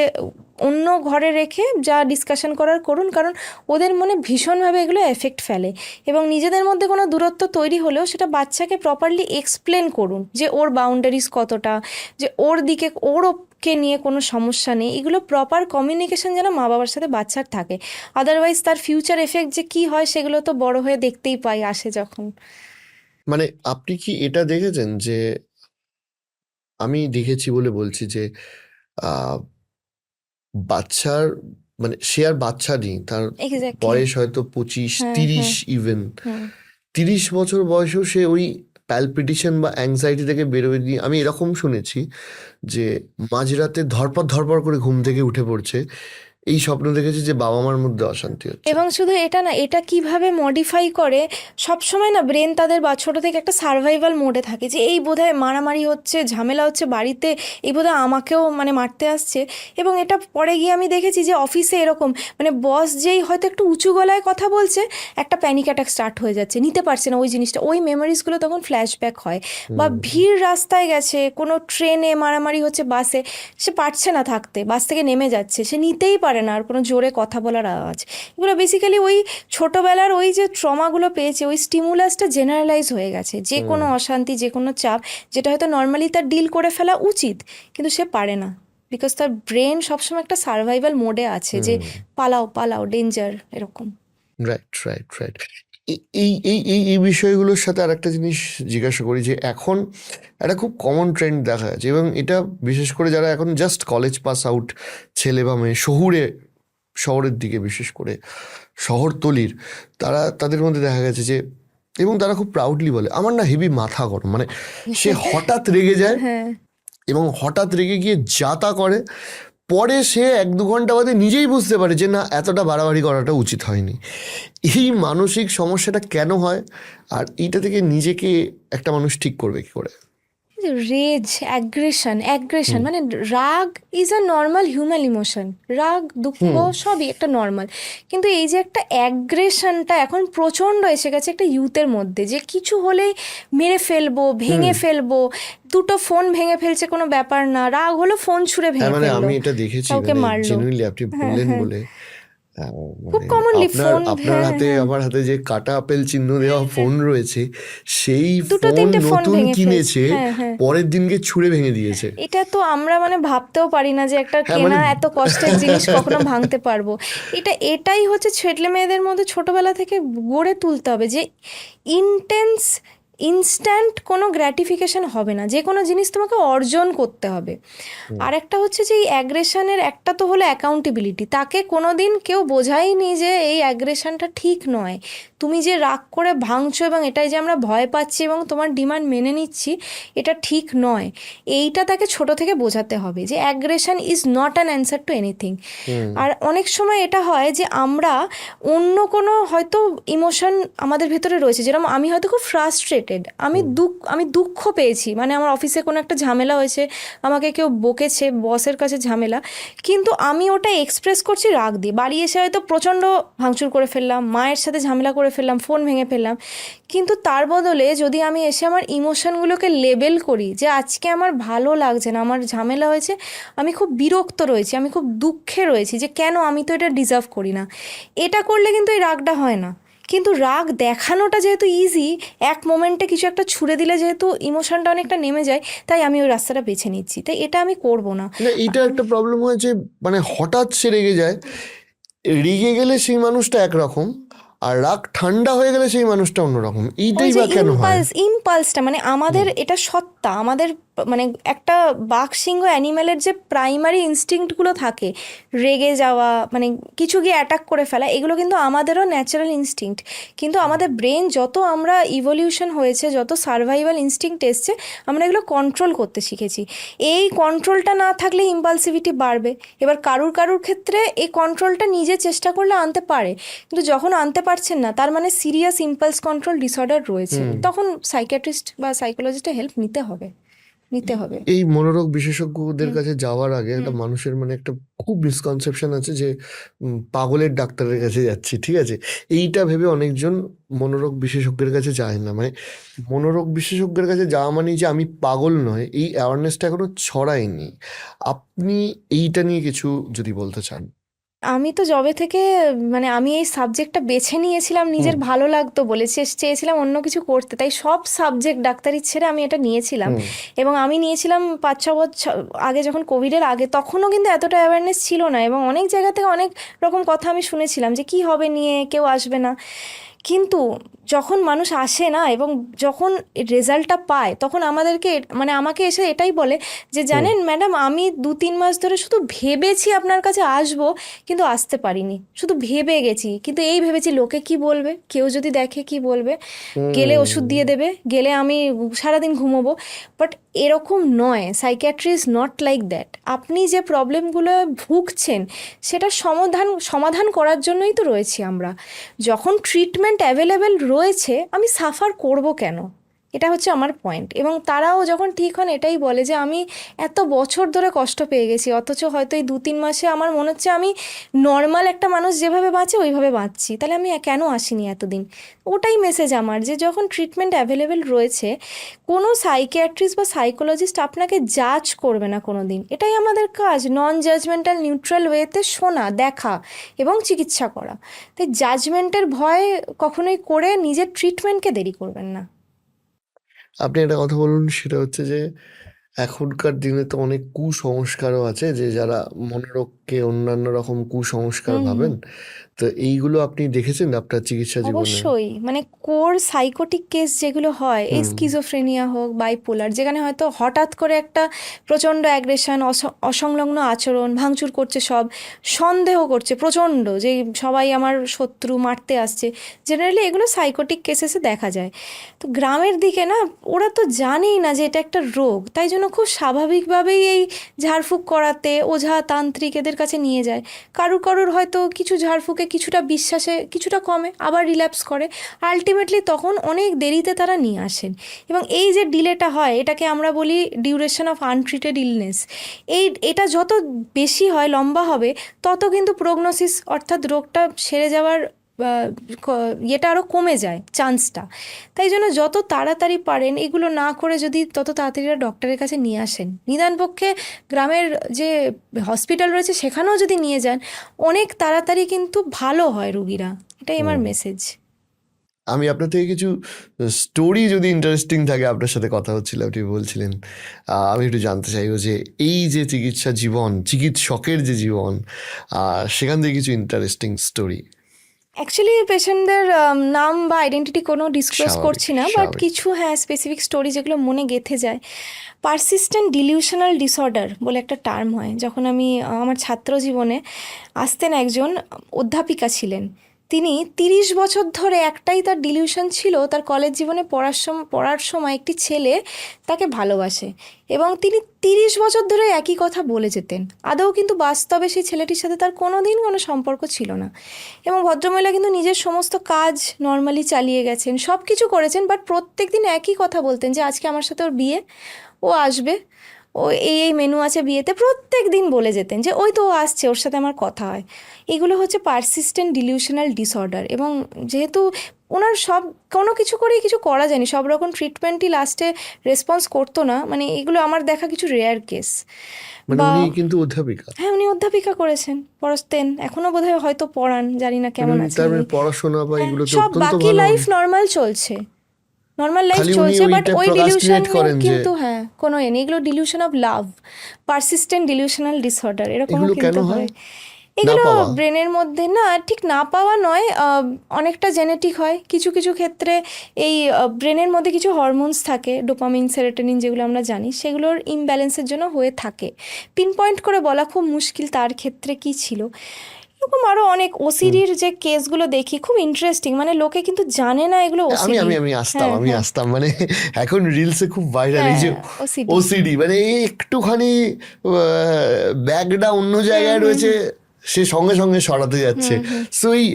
অন্য ঘরে রেখে যা ডিসকাশন করার করুন, কারণ ওদের মনে ভীষণভাবে এগুলো এফেক্ট ফেলে। এবং নিজেদের মধ্যে কোনো দূরত্ব তৈরি হলেও সেটা বাচ্চাকে প্রপারলি এক্সপ্লেন করুন যে ওর বাউন্ডারিজ কতটা, যে ওর দিকে ওকে নিয়ে কোনো সমস্যা নেই। এগুলো প্রপার কমিউনিকেশন যেন মা বাবার সাথে বাচ্চার থাকে, আদারওয়াইজ তার ফিউচার এফেক্ট যে কী হয় সেগুলো তো বড় হয়ে দেখতেই পাই, আসে যখন। মানে আপনি কি এটা দেখেছেন যে, আমি দেখেছি বলে বলছি যে আহ, বাচ্চার মানে সে আর বাচ্চা নেই, তার এক্স্যাক্টলি। বয়স হয়তো 25, হ্যাঁ 30 হ্যাঁ। ইভেন হুম। 30 বছর বয়সেও সে ওই প্যালপিটেশন বা অ্যাংজাইটি থেকে বেরোয় নি। আমি এরকম শুনেছি যে মাঝরাতে ধরপড় ধরপড় করে ঘুম থেকে উঠে পড়ছে, এই স্বপ্ন দেখেছি যে বাবা মার মধ্যে অশান্তি হচ্ছে। এবং শুধু এটা না, এটা কিভাবে মডিফাই করে, সবসময় না ব্রেন তাদের বা ছোটো থেকে একটা সার্ভাইভাল মোডে থাকে যে এই বোধহয় মারামারি হচ্ছে, ঝামেলা হচ্ছে বাড়িতে, এই বোধহয় আমাকেও মানে মারতে আসছে। এবং এটা পরে গিয়ে আমি দেখেছি যে অফিসে এরকম, মানে বস যেই হয়তো একটু উঁচু গলায় কথা বলছে, একটা প্যানিক অ্যাটাক স্টার্ট হয়ে যাচ্ছে, নিতে পারছে না ওই জিনিসটা, ওই মেমোরিজগুলো তখন ফ্ল্যাশব্যাক হয়। বা ভিড় রাস্তায় গেছে, কোনো ট্রেনে মারামারি হচ্ছে, বাসে সে পারছে না থাকতে, বাস থেকে নেমে যাচ্ছে, সে নিতেই পারে না আর কোনো জোরে কথা বলার আওয়াজ। এগুলো বেসিক্যালি ওই ছোটোবেলার ওই যে ট্রমাগুলো পেয়েছে, ওই স্টিমুলাসটা জেনারেলাইজ হয়ে গেছে। যে কোনো অশান্তি, যে কোনো চাপ, যেটা হয়তো নর্মালি তার ডিল করে ফেলা উচিত, কিন্তু সে পারে না, বিকজ তার ব্রেন সবসময় একটা সার্ভাইভাল মোডে আছে যে পালাও পালাও, ডেঞ্জার, এরকম। Right right right. এই এই এই এই বিষয়গুলোর সাথে আর একটা জিনিস জিজ্ঞাসা করি যে এখন একটা খুব কমন ট্রেন্ড দেখা যাচ্ছে, এবং এটা বিশেষ করে যারা এখন জাস্ট কলেজ পাস আউট ছেলে বা মেয়ে, শহরের দিকে বিশেষ করে শহরতলির, তাদের মধ্যে দেখা গেছে যে, এবং তারা খুব প্রাউডলি বলে আমার না হেভি মাথা গরম, মানে সে হঠাৎ রেগে যায় হ্যাঁ। এবং হঠাৎ রেগে গিয়ে যা তা করে, পরে সে 1-2 ঘন্টা বাদে নিজেই বুঝতে পারে যে না, এতটা বাড়াবাড়ি করাটা উচিত হয়নি। এই মানসিক সমস্যাটা কেন হয়, আর এইটা থেকে নিজেকে একটা মানুষ ঠিক করবে কি করে? রেজ, অ্যাগ্রেশন মানে রাগ is a normal human emotion. রাগ, দুঃখ সবই একটা নর্মাল, কিন্তু এই যে একটা অ্যাগ্রেশনটা এখন প্রচণ্ড এসে গেছে একটা ইউথের মধ্যে, যে কিছু হলেই মেরে ফেলবো, ভেঙে ফেলবো, দুটো ফোন ভেঙে ফেলছে কোনো ব্যাপার না, রাগ হলো ফোন ছুঁড়ে ভেঙে মানে ফেললো, আমি এটা দেখেছি, কাউকে মানে মারলো। জেনুইনলি আপনি বললেন বলে খুব মানে কমনলি আপনার ফোন। আপনার হাতে আমার হাতে যে কাটা আপেল চিহ্ন দেওয়া ফোন রয়েছে, সেই দুটো ফোন তিনটে ফোন নতুন ভেঙে ফেলছে। কিনেছে, হ্যাঁ। পরের দিনকে ছুঁড়ে ভেঙে দিয়েছে। এটা তো আমরা মানে ভাবতেও পারি না যে একটা হ্যাঁ, কেনা মানে এত কষ্টের জিনিস কখনো ভাঙতে পারবো। এটাই হচ্ছে ছেলে মেয়েদের মধ্যে ছোটবেলা থেকে গড়ে তুলতে হবে যে ইনস্ট্যান্ট কোনো গ্র্যাটিফিকেশন হবে না, যে কোনো জিনিস তোমাকে অর্জন করতে হবে। আর একটা হচ্ছে যে এই অ্যাগ্রেশনের একটা তো হলো অ্যাকাউন্টেবিলিটি, তাকে কোনো দিন কেউ বোঝায়নি যে এই অ্যাগ্রেশনটা ঠিক নয়, তুমি যে রাগ করে ভাঙছো এবং এটাই যে আমরা ভয় পাচ্ছি এবং তোমার ডিমান্ড মেনে নিচ্ছি, এটা ঠিক নয়। এইটা তাকে ছোট থেকে বোঝাতে হবে যে aggression is not an answer to anything. আর অনেক সময় এটা হয় যে আমরা অন্য কোনো হয়তো ইমোশন আমাদের ভেতরে রয়েছে, যেরকম আমি হয়তো খুব ফ্রাস্ট্রেটেড, আমি দুঃখ পেয়েছি, মানে আমার অফিসে কোনো একটা ঝামেলা হয়েছে, আমাকে কেউ বকেছে, বসের কাছে ঝামেলা, কিন্তু আমি ওটা এক্সপ্রেস করছি রাগ দিয়ে, বাড়ি এসে হয়তো প্রচণ্ড ভাঙচুর করে ফেললাম, মায়ের সাথে ঝামেলা করে ফেললাম, ফোন ভেঙে ফেললাম। কিন্তু তার বদলে যদি আমি এসে আমার ইমোশনগুলোকে লেবেল করি যে আজকে আমার ভালো লাগছে না, আমার ঝামেলা হয়েছে, আমি খুব বিরক্ত রয়েছি, আমি খুব দুঃখে রয়েছি, যে কেন, আমি তো এটা ডিজার্ভ করি না, এটা করলে কিন্তু এই রাগটা হয় না। কিন্তু রাগ দেখানোটা যেহেতু ইজি, এক মোমেন্টে কিছু একটা ছুড়ে দিলে যেহেতু ইমোশনটা অনেকটা নেমে যায়, তাই আমি ওই রাস্তাটা বেছে নিচ্ছি, তাই এটা আমি করব না। না, এইটা একটা প্রবলেম হয়েছে, মানে হঠাৎ সে রেগে যায়, রেগে গেলে সেই মানুষটা একরকম, আর রাগ ঠান্ডা হয়ে গেলে সেই মানুষটা অন্যরকম। এইটাই বা কেন হয়? ইম্পালসটা মানে আমাদের এটা সত্তা, আমাদের মানে একটা বাঘ সিংহ অ্যানিম্যালের যে প্রাইমারি ইনস্টিংক্টগুলো থাকে, রেগে যাওয়া মানে কিছু গিয়ে অ্যাটাক করে ফেলা, এগুলো কিন্তু আমাদেরও ন্যাচারাল ইনস্টিংক্ট। কিন্তু আমাদের ব্রেন যত আমরা ইভলিউশন হয়েছে, যত সার্ভাইভাল ইনস্টিংক্ট এসছে, আমরা এগুলো কন্ট্রোল করতে শিখেছি। এই কন্ট্রোলটা না থাকলে ইম্পালসিভিটি বাড়বে। এবার কারুর ক্ষেত্রে এই কন্ট্রোলটা নিজে চেষ্টা করলে আনতে পারে, কিন্তু যখন আনতে পারছেন না, তার মানে সিরিয়াস ইম্পালস কন্ট্রোল ডিসঅর্ডার রয়েছে, তখন সাইকিয়াট্রিস্ট বা সাইকোলজিস্টের হেল্প নিতে হবে। নিতে হবে। এই মনোরোগ বিশেষজ্ঞদের হুম, কাছে যাওয়ার আগে একটা হুম। মানুষের মানে একটা খুব মিসকনসেপশন আছে যে পাগলের ডাক্তারের কাছে যাচ্ছি, ঠিক আছে? এইটা ভেবে অনেকজন মনোরোগ বিশেষজ্ঞের কাছে যায় না। মানে মনোরোগ বিশেষজ্ঞের কাছে যাওয়া মানেই যে আমি পাগল নয়, এই অ্যাওয়ারনেসটা এখনো ছড়ায়নি। আপনি এইটা নিয়ে কিছু যদি বলতে চান। আমি তো যবে থেকে মানে আমি এই সাবজেক্টটা বেছে নিয়েছিলাম নিজের হুম, ভালো লাগতো বলে, চেয়েছিলাম অন্য কিছু করতে, তাই সব সাবজেক্ট ডাক্তারি ছেড়ে আমি এটা নিয়েছিলাম। হুম, এবং আমি নিয়েছিলাম 5-6 বছর আগে, যখন কোভিডের আগে, তখনও কিন্তু এতটা অ্যাওয়ারনেস ছিল না, এবং অনেক জায়গা থেকে অনেক রকম কথা আমি শুনেছিলাম যে কি হবে নিয়ে, কেউ আসবে না। কিন্তু যখন মানুষ আসে না এবং যখন রেজাল্টটা পায়, তখন মানে আমাকে এসে এটাই বলে যে হুম, জানেন ম্যাডাম, আমি 2-3 মাস ধরে শুধু ভেবেছি আপনার কাছে আসবো, কিন্তু আসতে পারিনি, শুধু ভেবে গেছি, কিন্তু এই ভেবেছি লোকে কি বলবে, কেউ যদি দেখে কি বলবে, গেলে ওষুধ দিয়ে হুম। দেবে, গেলে আমি সারাদিন ঘুমোবো। বাট এরকম নয়, psychiatry is not like that. আপনি যে প্রবলেমগুলো ভুগছেন সেটার সমাধান করার জন্যই তো রয়েছি আমরা। যখন ট্রিটমেন্ট অ্যাভেলেবেল রয়েছে, আমি সাফার করব কেন? এটা হচ্ছে আমার পয়েন্ট। এবং তারাও যখন ঠিক হন এটাই বলে যে আমি এত বছর ধরে কষ্ট পেয়ে গেছি, অথচ হয়তো এই 2-3 মাসে আমার মনে হচ্ছে আমি নর্মাল একটা মানুষ যেভাবে বাঁচে ওইভাবে বাঁচছি, তাহলে আমি কেন আসিনি এতদিন? ওটাই মেসেজ আমার, যে যখন ট্রিটমেন্ট অ্যাভেলেবেল রয়েছে, কোনো সাইকিয়াট্রিস্ট বা সাইকোলজিস্ট আপনাকে জাজ করবে না কোনো দিন। এটাই আমাদের কাজ, নন জাজমেন্টাল নিউট্রাল ওয়েতে শোনা, দেখা এবং চিকিৎসা করা। তাই জাজমেন্টের ভয় কখনোই করে নিজের ট্রিটমেন্টকে দেরি করবেন না। আপনি একটা কথা বলুন, সেটা হচ্ছে যে এখনকার দিনে তো অনেক কুসংস্কারও আছে যে যারা মনোরোগকে অন্যান্য রকম কুসংস্কার হুম, হুম। ভাবেন। তো এইগুলো আপনি দেখেছেন আপনার চিকিৎসা জীবনে? অবশ্যই, মানে কোর সাইকোটিক কেস যেগুলো হয়, এই হুম, স্কিজোফ্রেনিয়া হোক, বাইপোলার, যেখানে হয়তো হঠাৎ করে একটা প্রচণ্ড অ্যাগ্রেশন, অসংলগ্ন আচরণ, ভাঙচুর করছে সব, সন্দেহ করছে প্রচণ্ড যে সবাই আমার শত্রু, মারতে আসছে, জেনারেলি এগুলো সাইকোটিক কেসেসে দেখা যায়। তো গ্রামের দিকে না, ওরা তো জানেই না যে এটা একটা রোগ, তাই জন্য খুব স্বাভাবিকভাবেই এই ঝাড়ফুঁক করাতে ওঝা তান্ত্রিক এদের কাছে নিয়ে যায়। কারুর কারুর হয়তো কিছু ঝাড়ফুঁকে কিছুটা বিশ্বাসে কিছুটা কমে, আবার রিল্যাপস করে, আলটিমেটলি তখন অনেক দেরিতে তারা নিয়ে আসেন। এবং এই যে ডিলেটা হয়, এটাকে আমরা বলি ডিউরেশন অফ আনট্রিটেড ইলনেস। এটা যত বেশি হয়, লম্বা হবে, তত কিন্তু প্রগনোসিস অর্থাৎ রোগটা সেরে যাওয়ার ইয়েটা আরও কমে যায়, চান্সটা। তাই জন্য যত তাড়াতাড়ি পারেন এগুলো না করে যদি তত তাড়াতাড়ি ডক্টরের কাছে নিয়ে আসেন, নিদান পক্ষে গ্রামের যে হসপিটাল রয়েছে সেখানেও যদি নিয়ে যান, অনেক তাড়াতাড়ি কিন্তু ভালো হয় রুগীরা। এটাই আমার হুম। মেসেজ। আমি আপনার থেকে কিছু স্টোরি যদি ইন্টারেস্টিং থাকে, আপনার সাথে কথা হচ্ছিল, আপনি বলছিলেন, আমি একটু জানতে চাইবো যে এই যে চিকিৎসা জীবন, চিকিৎসকের যে জীবন, সেখান থেকে কিছু ইন্টারেস্টিং স্টোরি। অ্যাকচুয়ালি পেশেন্টদের নাম বা আইডেন্টিটি কোনো ডিসক্লোজ স্বাভাবিক, করছি না, বাট স্বাভাবিক। কিছু হ্যাঁ স্পেসিফিক স্টোরি যেগুলো মনে গেঁথে যায়। পারসিস্টেন্ট ডিলিউশনাল ডিসঅর্ডার বলে একটা টার্ম হয়। যখন আমি আমার ছাত্র জীবনে আসতেন একজন অধ্যাপিকা ছিলেন, তিনি 30 বছর ধরে একটাই তার ডিলিউশন ছিল, তার কলেজ জীবনে পড়ার সময় একটি ছেলে তাকে ভালোবাসে, এবং তিনি 30 বছর ধরে একই কথা বলে যেতেন। আদৌ কিন্তু বাস্তবে সেই ছেলেটির সাথে তার কোনো দিন কোনো সম্পর্ক ছিল না, এবং ভদ্রমহিলা কিন্তু নিজের সমস্ত কাজ নর্মালি চালিয়ে গেছেন, সব কিছু করেছেন, বাট প্রত্যেক দিন একই কথা বলতেন যে আজকে আমার সাথে ওর বিয়ে, ও আসবে, ও এই মেনু আছে বিয়েতে, প্রত্যেক দিন বলে যেতেন যে ওই তো ও আসছে, ওর সাথে আমার কথা হয়। এগুলো হচ্ছে পারসিস্টেন্ট ডিলিউশনাল ডিসঅর্ডার। এবং যেহেতু ওনার কোনো কিছু করেই কিছু করা যায়নি, সব রকম ট্রিটমেন্টই লাস্টে রেসপন্স করতো না, মানে এগুলো আমার দেখা কিছু রেয়ার কেস। মানে বা উনি কিন্তু অধ্যাপিকা? হ্যাঁ, উনি অধ্যাপিকা করেছেন, পড়াতেন, এখনও বোধহয় হয়তো পড়ান, জানি না মানে কেমন উনি আছেন তার উনি। মানে পড়াশোনা বা হ্যাঁ, এগুলোতে সব অত্যন্ত বাকি ভালো হন। লাইফ নর্মাল চলছে, নর্মাল লাইফ খালি উনি চলছে, বাট ওইটা ওই প্রোক্রাস্টিনেট ডিলিউশনের করেন যে কিন্তু হ্যাঁ কোনো নেই। এগুলো dilution of love, persistent delusional disorder, এরকমও এগুলো কেন কিন্তু হয়? হয়। না এগুলো পাওয়া? ব্রেনের মধ্যে না, ঠিক না পাওয়া নয়, অনেকটা জেনেটিক হয়, কিছু কিছু ক্ষেত্রে এই ব্রেনের মধ্যে কিছু হরমোনস থাকে, ডোপামিন, সেরোটোনিন, যেগুলো আমরা জানি, সেগুলোর ইমব্যালেন্সের জন্য হয়ে থাকে। পিন পয়েন্ট করে বলা খুব মুশকিল তার ক্ষেত্রে কী ছিল। এরকম আরও অনেক হুম। ওসিডির যে কেসগুলো দেখি, খুব ইন্টারেস্টিং, মানে লোকে কিন্তু জানে না এগুলো আমি ওসিডি। আমি আমি আসতাম, হ্যাঁ, হ্যাঁ, মানে এখন রিলসে খুব ভাইরাল এই হ্যাঁ, যে ওসিডি। ওসিডি, মানে এই একটুখানি ব্যাগটা অন্য হুম, জায়গায় হুম, রয়েছে, সে সঙ্গে সঙ্গে সরাতে যাচ্ছে। হুম, হুম। সো এই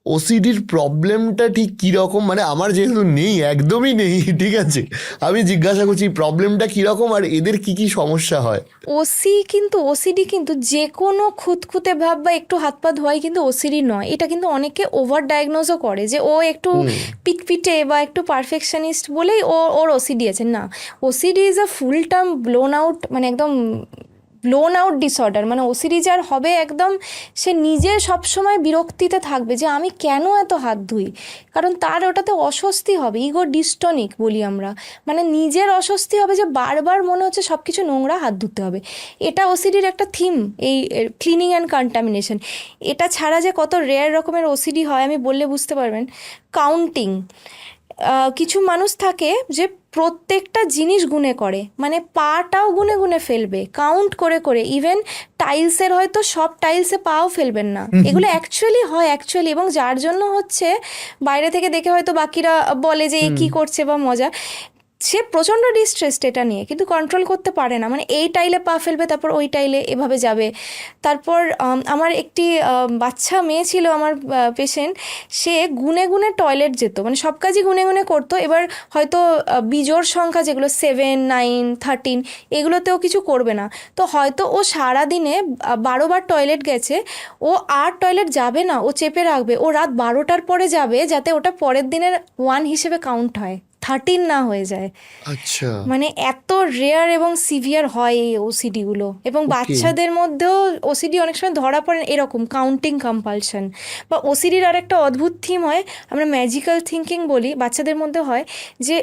ওসিডির প্রবলেমটা ঠিক কীরকম, মানে আমার যেহেতু নেই, একদমই নেই, ঠিক আছে, আমি জিজ্ঞাসা করছি প্রবলেমটা কীরকম আর এদের কি কি সমস্যা হয়। ওসিডি কিন্তু যে কোনো খুঁতখুঁতে ভাব বা একটু হাত পা ধোয়াই কিন্তু ওসিডি নয়। এটা কিন্তু অনেকে ওভার ডায়াগনোজও করে যে ও একটু পিটপিটে বা একটু পারফেকশনিস্ট বলেই ওর ওসিডি আছে। না, OCD is a full term blown out, মানে একদম ব্লোন আউট ডিসঅর্ডার। মানে ওসিডি যার হবে একদম সে নিজে সবসময় বিরক্তিতে থাকবে যে আমি কেন এত হাত ধুই, কারণ তার ওটাতে অস্বস্তি হবে, ইগো ডিস্টনিক বলি আমরা, মানে নিজের অস্বস্তি হবে যে বারবার মনে হচ্ছে সব কিছু নোংরা, হাত ধুতে হবে। এটা ওসিডির একটা থিম, এই ক্লিনিং অ্যান্ড কন্টামিনেশন। এটা ছাড়া যে কত রেয়ার রকমের ওসিডি হয় আমি বললে বুঝতে পারবেন। কাউন্টিং, কিছু মানুষ থাকে যে প্রত্যেকটা জিনিস গুনে করে, মানে পাটাও গুনে গুনে ফেলবে, কাউন্ট করে করে। ইভেন টাইলসের হয়তো সব টাইলসে পাও ফেলবেন না, এগুলো অ্যাকচুয়ালি হয় অ্যাকচুয়ালি, এবং যার জন্য হচ্ছে বাইরে থেকে দেখে হয়তো বাকিরা বলে যে এ কী করছে বা মজা। সে প্রচণ্ড ডিস্ট্রেসড এটা নিয়ে, কিন্তু কন্ট্রোল করতে পারে না, মানে এই টাইলে পা ফেলবে, তারপর ওই টাইলে এভাবে যাবে। তারপর আমার একটি বাচ্চা মেয়ে ছিল আমার পেশেন্ট, সে গুনে গুনে টয়লেট যেত, মানে সব কাজই গুনে গুনে করতো। এবার হয়তো বিজোড় সংখ্যা যেগুলো 7, 9, 13 এগুলোতেও কিছু করবে না, তো হয়তো ও সারাদিনে 12 বার টয়লেট গেছে, ও আর টয়লেট যাবে না, ও চেপে রাখবে, ও রাত 12টার পরে যাবে যাতে ওটা পরের দিনের 1 হিসেবে কাউন্ট হয়, 13 না হয়ে যায়। আচ্ছা, মানে এত রেয়ার এবং সিভিয়ার হয় এই ওসিডিগুলো, এবং ওকে। বাচ্চাদের মধ্যেও ওসিডি অনেক সময় ধরা পড়ে এরকম কাউন্টিং কম্পালশন। বা ওসিডির আর একটা অদ্ভুত থিম হয়, আমরা ম্যাজিক্যাল থিঙ্কিং বলি, বাচ্চাদের মধ্যে হয় যে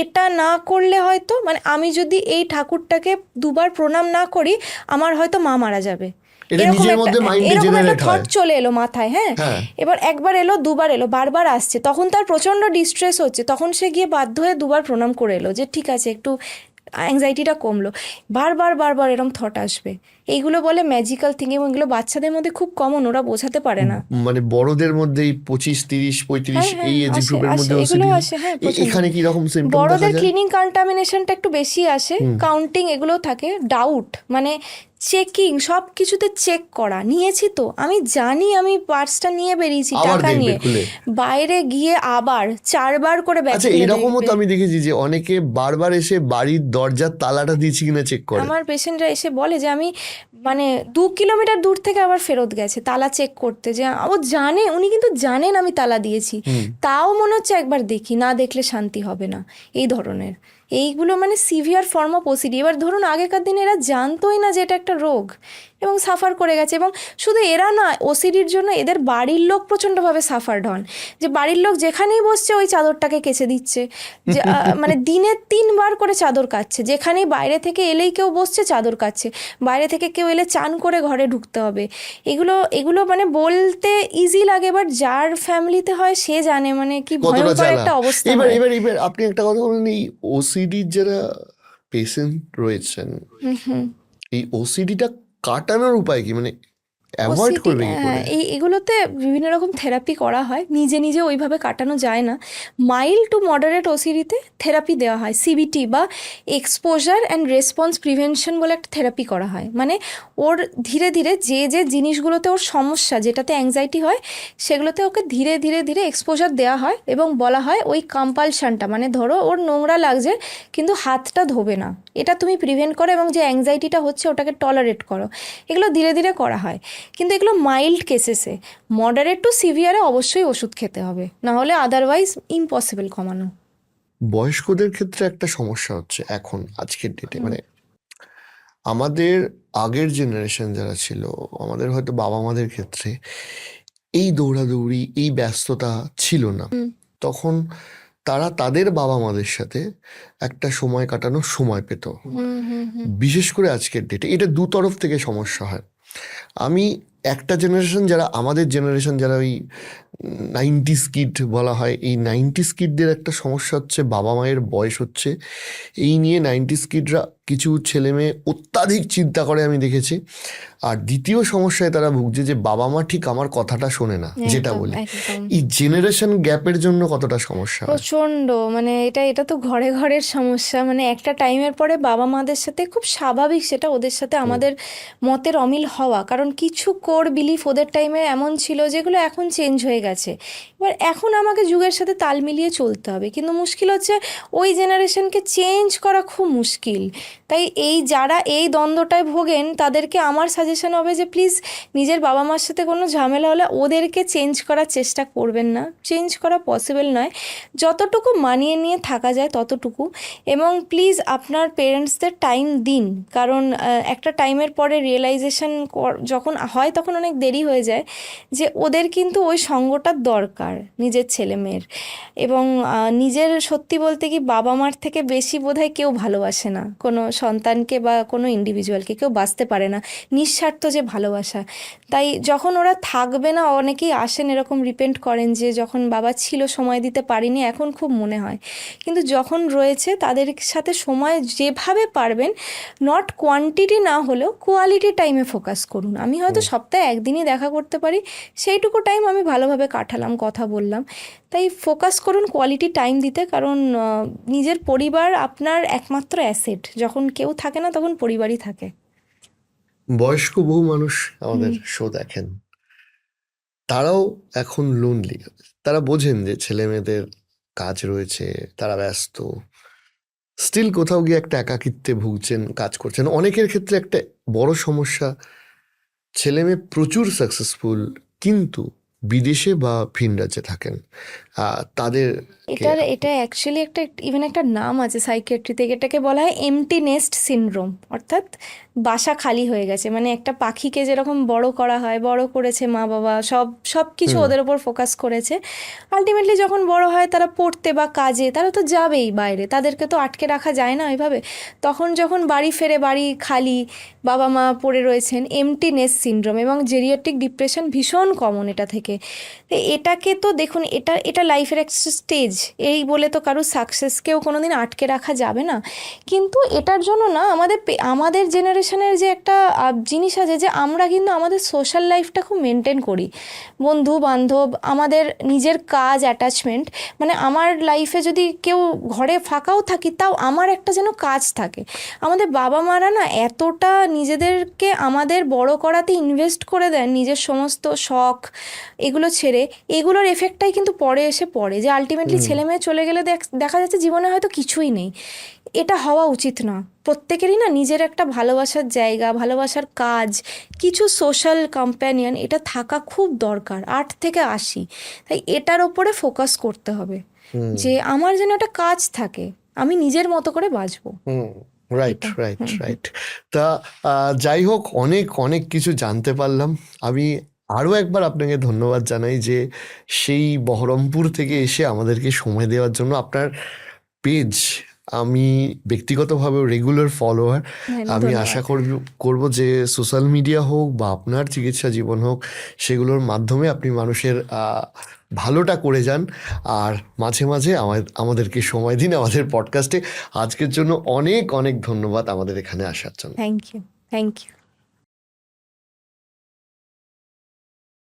এটা না করলে হয়তো, মানে আমি যদি এই ঠাকুরটাকে 2বার প্রণাম না করি আমার হয়তো মা মারা যাবে, এটা এরকম নিজের একটা মধ্যে মাইন্ডে এরকম একটা জেনারেট থট হয়। চলে এলো মাথায়। হ্যাঁ, হ্যাঁ, এবার একবার এলো, 2বার এলো, বারবার আসছে, তখন তার প্রচণ্ড ডিস্ট্রেস হচ্ছে, তখন সে গিয়ে বাধ্য হয়ে 2বার প্রণাম করে এলো যে ঠিক আছে একটু অ্যাংজাইটিটা কমলো। বারবার বারবার এরকম থট আসবে, এইগুলো বলে ম্যাজিক্যাল থিঙ্কিং, এবং এগুলো বাচ্চাদের মধ্যে খুব কমন, ওরা বোঝাতে পারে না। মানে বড়দের মধ্যে এই 25, 30, 35 হ্যাঁ এই হ্যাঁ, এজ আসে গ্রুপের আসে, মধ্যে এগুলো ওসিডি হয়। আসে, হ্যাঁ প্রচণ্ড। এখানে কি রকম সিমটম দেখা বড়দের যায়? ক্লিনিং কন্টামিনেশনটা একটু বেশি আসে, কাউন্টিং এগুলো থাকে, ডাউট মানে চেকিং, সব কিছুতে চেক করা, নিয়েছি তো, আমি জানি আমি পার্সটা নিয়ে বেরিয়েছি আবার টাকা দেখবে নিয়ে, খুলে। বাইরে গিয়ে আবার 4বার করে ব্যাগ আচ্ছা, খুলে এরকমও দেখবে। তো আমি দেখেছি যে অনেকে বারবার এসে বাড়ির দরজার তালাটা দিয়েছি কিনা চেক করে। আমার পেশেন্টরা এসে বলে যে আমি মানে 2 কিলোমিটার দূর থেকে আবার ফেরত গেছে তালা চেক করতে, যে ও জানে, উনি কিন্তু জানেন আমি তালা দিয়েছি, তাও মনে হচ্ছে একবার দেখি, না দেখলে শান্তি হবে না, এই ধরনের। এইগুলো মানে সিভিয়ার ফর্ম অফ ওসিডি। এবার ধরুন আগেকার দিনে এরা জানতোই না যে এটা একটা রোগ, এবং সাফার করে গেছে। এবং শুধু এরা না, ওসিডির জন্য এদের বাড়ির লোক প্রচণ্ডভাবে সাফারড হন, যে বাড়ির লোক যেখানেই বসছে ওই চাদরটাকে কেচে দিচ্ছে, যে মানে দিনে 3বার করে চাদর কাচ্ছে, যেখানেই বাইরে থেকে এলেই কেউ বসছে চাদর কাচ্ছে, বাইরে থেকে কেউ এলে চান করে ঘরে ঢুকতে হবে। এগুলো এগুলো মানে বলতে ইজি লাগে, বাট যার ফ্যামিলিতে হয় সে জানে মানে কি কতটা ভয়ঙ্কর জ্বালা। একটা অবস্থা এবার হয়। এবার এবার আপনি একটা কথা বলেন, এই ওসিডির যারা পেশেন্ট রয়েছেন, হুম হুম। এই ওসিডিটা কাটানোর উপায় কি, মানে অ্যাভয়েড ওসিডি, করবে কি করে? এগুলোতে বিভিন্ন রকম থেরাপি করা হয়, নিজে নিজে ওইভাবে কাটানো যায় না। মাইল্ড টু মডারেট ওসিডিতে থেরাপি দেওয়া হয়, সিবিটি বা এক্সপোজার অ্যান্ড রেসপন্স প্রিভেনশন বলে একটা থেরাপি করা হয়। মানে ওর ধীরে ধীরে যে যে জিনিসগুলোতে ওর সমস্যা, যেটাতে অ্যাংজাইটি হয়, সেগুলোতে ওকে ধীরে ধীরে ধীরে এক্সপোজার দেওয়া হয়, এবং বলা হয় ওই কম্পালশনটা, মানে ধরো ওর নোংরা লাগছে কিন্তু হাতটা ধোবে না, এটা তুমি প্রিভেন্ট করো, এবং যে অ্যাংজাইটিটা হচ্ছে ওটাকে টলারেট করো, এগুলো ধীরে ধীরে করা হয়। কিন্তু এগুলো মাইল্ড কেসেসে, মডারেট টু সিভিয়ারে অবশ্যই ওষুধ খেতে হবে, না হলে আদারওয়াইজ ইম্পসিবল কমানো। বয়স্কদের ক্ষেত্রে একটা সমস্যা হচ্ছে এখন আজকের ডেটে, মানে আমাদের আগের জেনারেশন যারা ছিল, আমাদের হয়তো বাবা মাদের ক্ষেত্রে এই দৌড়াদৌড়ি, এই ব্যস্ততা ছিল না। তখন তারা তাদের বাবা মাদের সাথে একটা সময় কাটানোর সময় পেত। বিশেষ করে আজকের ডেটে এটা দু তরফ থেকে সমস্যা হয়। আমি একটা জেনারেশন, যারা আমাদের জেনারেশন, যারা ওই 90s কিড বলা হয়, এই 90s কিডদের একটা সমস্যা হচ্ছে বাবা মায়ের বয়স হচ্ছে, এই নিয়ে 90s কিডরা কিছু ছেলে মেয়ে অত্যাধিক চিন্তা করে আমি দেখেছি। আর দ্বিতীয় সমস্যায় তারা ভুগছে যে বাবা মা ঠিক আমার কথাটা শোনে না, যেটা একদম বলি। একদম এই জেনারেশন গ্যাপের জন্য কতটা সমস্যা হয়? প্রচণ্ড, মানে এটা তো ঘরে ঘরের সমস্যা। মানে একটা টাইমের পরে বাবা মাদের সাথে খুব স্বাভাবিক সেটা, ওদের সাথে আমাদের মতের অমিল হওয়া, কারণ কিছু কোর বিলিফ ওদের টাইমে এমন ছিল যেগুলো এখন চেঞ্জ হয়ে গেছে। এবার এখন আমাকে যুগের সাথে তাল মিলিয়ে চলতে হবে, কিন্তু মুশকিল হচ্ছে ওই জেনারেশনকে চেঞ্জ করা খুব মুশকিল। তাই যারা এই দ্বন্দ্বটায় ভোগেন তাদেরকে আমার সাজেশন হবে যে প্লিজ নিজের বাবা মার সাথে কোনো ঝামেলা হলে ওদেরকে চেঞ্জ করার চেষ্টা করবেন না, চেঞ্জ করা পসিবল নয়। যতটুকু মানিয়ে নিয়ে থাকা যায় ততটুকু, এবং প্লিজ আপনার পেরেন্টসদের টাইম দিন, কারণ একটা টাইমের পরে রিয়েলাইজেশন যখন হয় তখন অনেক দেরি হয়ে যায় যে ওদের কিন্তু ওই সঙ্গটার দরকার নিজের ছেলে মেয়ের। এবং নিজের সত্যি বলতে কি বাবা মার থেকে বেশি বোধহয় কেউ ভালোবাসে না কোনো সন্তানকে বা কোনো ইন্ডিভিজুয়ালকে, কেউ বাঁচতে পারে না, নিঃস্বার্থ যে ভালোবাসা। তাই যখন ওরা থাকবে না, অনেকেই আসেন এরকম রিপেন্ট করেন যে যখন বাবা ছিল সময় দিতে পারিনি, এখন খুব মনে হয়। কিন্তু যখন রয়েছে তাদের সাথে সময় যেভাবে পারবেন, নট কোয়ান্টিটি না হলেও কোয়ালিটি টাইমে ফোকাস করুন। আমি হয়তো সপ্তাহে একদিনই দেখা করতে পারি, সেইটুকু টাইম আমি ভালোভাবে কাটালাম, কথা বললাম। তাই ফোকাস করুন কোয়ালিটি টাইম দিতে, কারণ নিজের পরিবার আপনার একমাত্র অ্যাসেট। যখন কেউ থাকে না তখন পরিবারই থাকে। বয়স্ক বহু মানুষ আমাদের শো দেখেন, তারাও এখন লোনলি। তারা বোঝেন যে ছেলে মেয়েদের কাজ রয়েছে, তারা ব্যস্ত, স্টিল কোথাও গিয়ে একটা একাকিত্বে ভুগছেন, কাজ করছেন। অনেকের ক্ষেত্রে একটা বড় সমস্যা, ছেলে মেয়ে প্রচুর সাকসেসফুল কিন্তু বিদেশে বা ভিন রাজ্যে থাকেন। তাদের এটা অ্যাকচুয়ালি একটা ইভেন একটা নাম আছে সাইকিয়াট্রিতে, এটাকে বলা হয় এমটি নেস্ট সিনড্রোম, অর্থাৎ বাসা খালি হয়ে গেছে। মানে একটা পাখিকে যেরকম বড় করা হয়, বড় করেছে মা বাবা, সব কিছু ওদের ওপর ফোকাস করেছে, আলটিমেটলি যখন বড় হয় তারা পড়তে বা কাজে তারা তো যাবেই বাইরে, তাদেরকে তো আটকে রাখা যায় না ওইভাবে। তখন যখন বাড়ি ফেরে, বাড়ি খালি, বাবা মা পড়ে রয়েছেন, এমটি নেস্ট সিনড্রোম। এবং জেরিয়াট্রিক ডিপ্রেশন ভীষণ কমন এটা থেকে। তো এটাকে তো দেখুন, এটা লাইফের একটা স্টেজ, এই বলে তো কারো সাকসেসকেও কোনো দিন আটকে রাখা যাবে না। কিন্তু এটার জন্য না আমাদের জেনারেশনের যে একটা জিনিস আছে যে আমরা কিন্তু আমাদের সোশ্যাল লাইফটা খুব মেনটেন করি, বন্ধু বান্ধব, আমাদের নিজের কাজ, অ্যাটাচমেন্ট। মানে আমার লাইফে যদি কেউ ঘরে ফাঁকাও থাকি তাও আমার একটা যেন কাজ থাকে। আমাদের বাবা মারা না এতটা নিজেদেরকে আমাদের বড় করাতে ইনভেস্ট করে দেন, নিজের সমস্ত শখ এগুলো ছেড়ে, এগুলোর এফেক্টটাই কিন্তু পরে এসে পড়ে, যে আলটিমেটলি ছেলে মেয়ে চলে গেলে দেখা যাচ্ছে জীবনে হয়তো কিছুই নেই। এটা হওয়া উচিত না। প্রত্যেকেরই না নিজের একটা ভালোবাসার জায়গা, ভালোবাসার কাজ, কিছু সোশ্যাল কম্প্যানিয়ন, এটা থাকা খুব দরকার 8 থেকে 80। তাই এটার ওপরে ফোকাস করতে হবে যে আমার যেন একটা কাজ থাকে, আমি নিজের মতো করে বাঁচবো। Right right right. তা যাই হোক, অনেক অনেক কিছু জানতে পারলাম। আমি আরও একবার আপনাকে ধন্যবাদ জানাই যে সেই বহরমপুর থেকে এসে আমাদেরকে সময় দেওয়ার জন্য। আপনার পেজ আমি ব্যক্তিগতভাবে রেগুলার ফলোয়ার। আমি আশা করব যে সোশ্যাল মিডিয়া হোক বা আপনার চিকিৎসা জীবন হোক, সেগুলোর মাধ্যমে আপনি মানুষের ভালোটা করে যান। আর মাঝে মাঝে আমাদেরকে সময় দিন আমাদের পডকাস্টে। আজকের জন্য অনেক অনেক ধন্যবাদ আমাদের এখানে আসার জন্য। Thank you.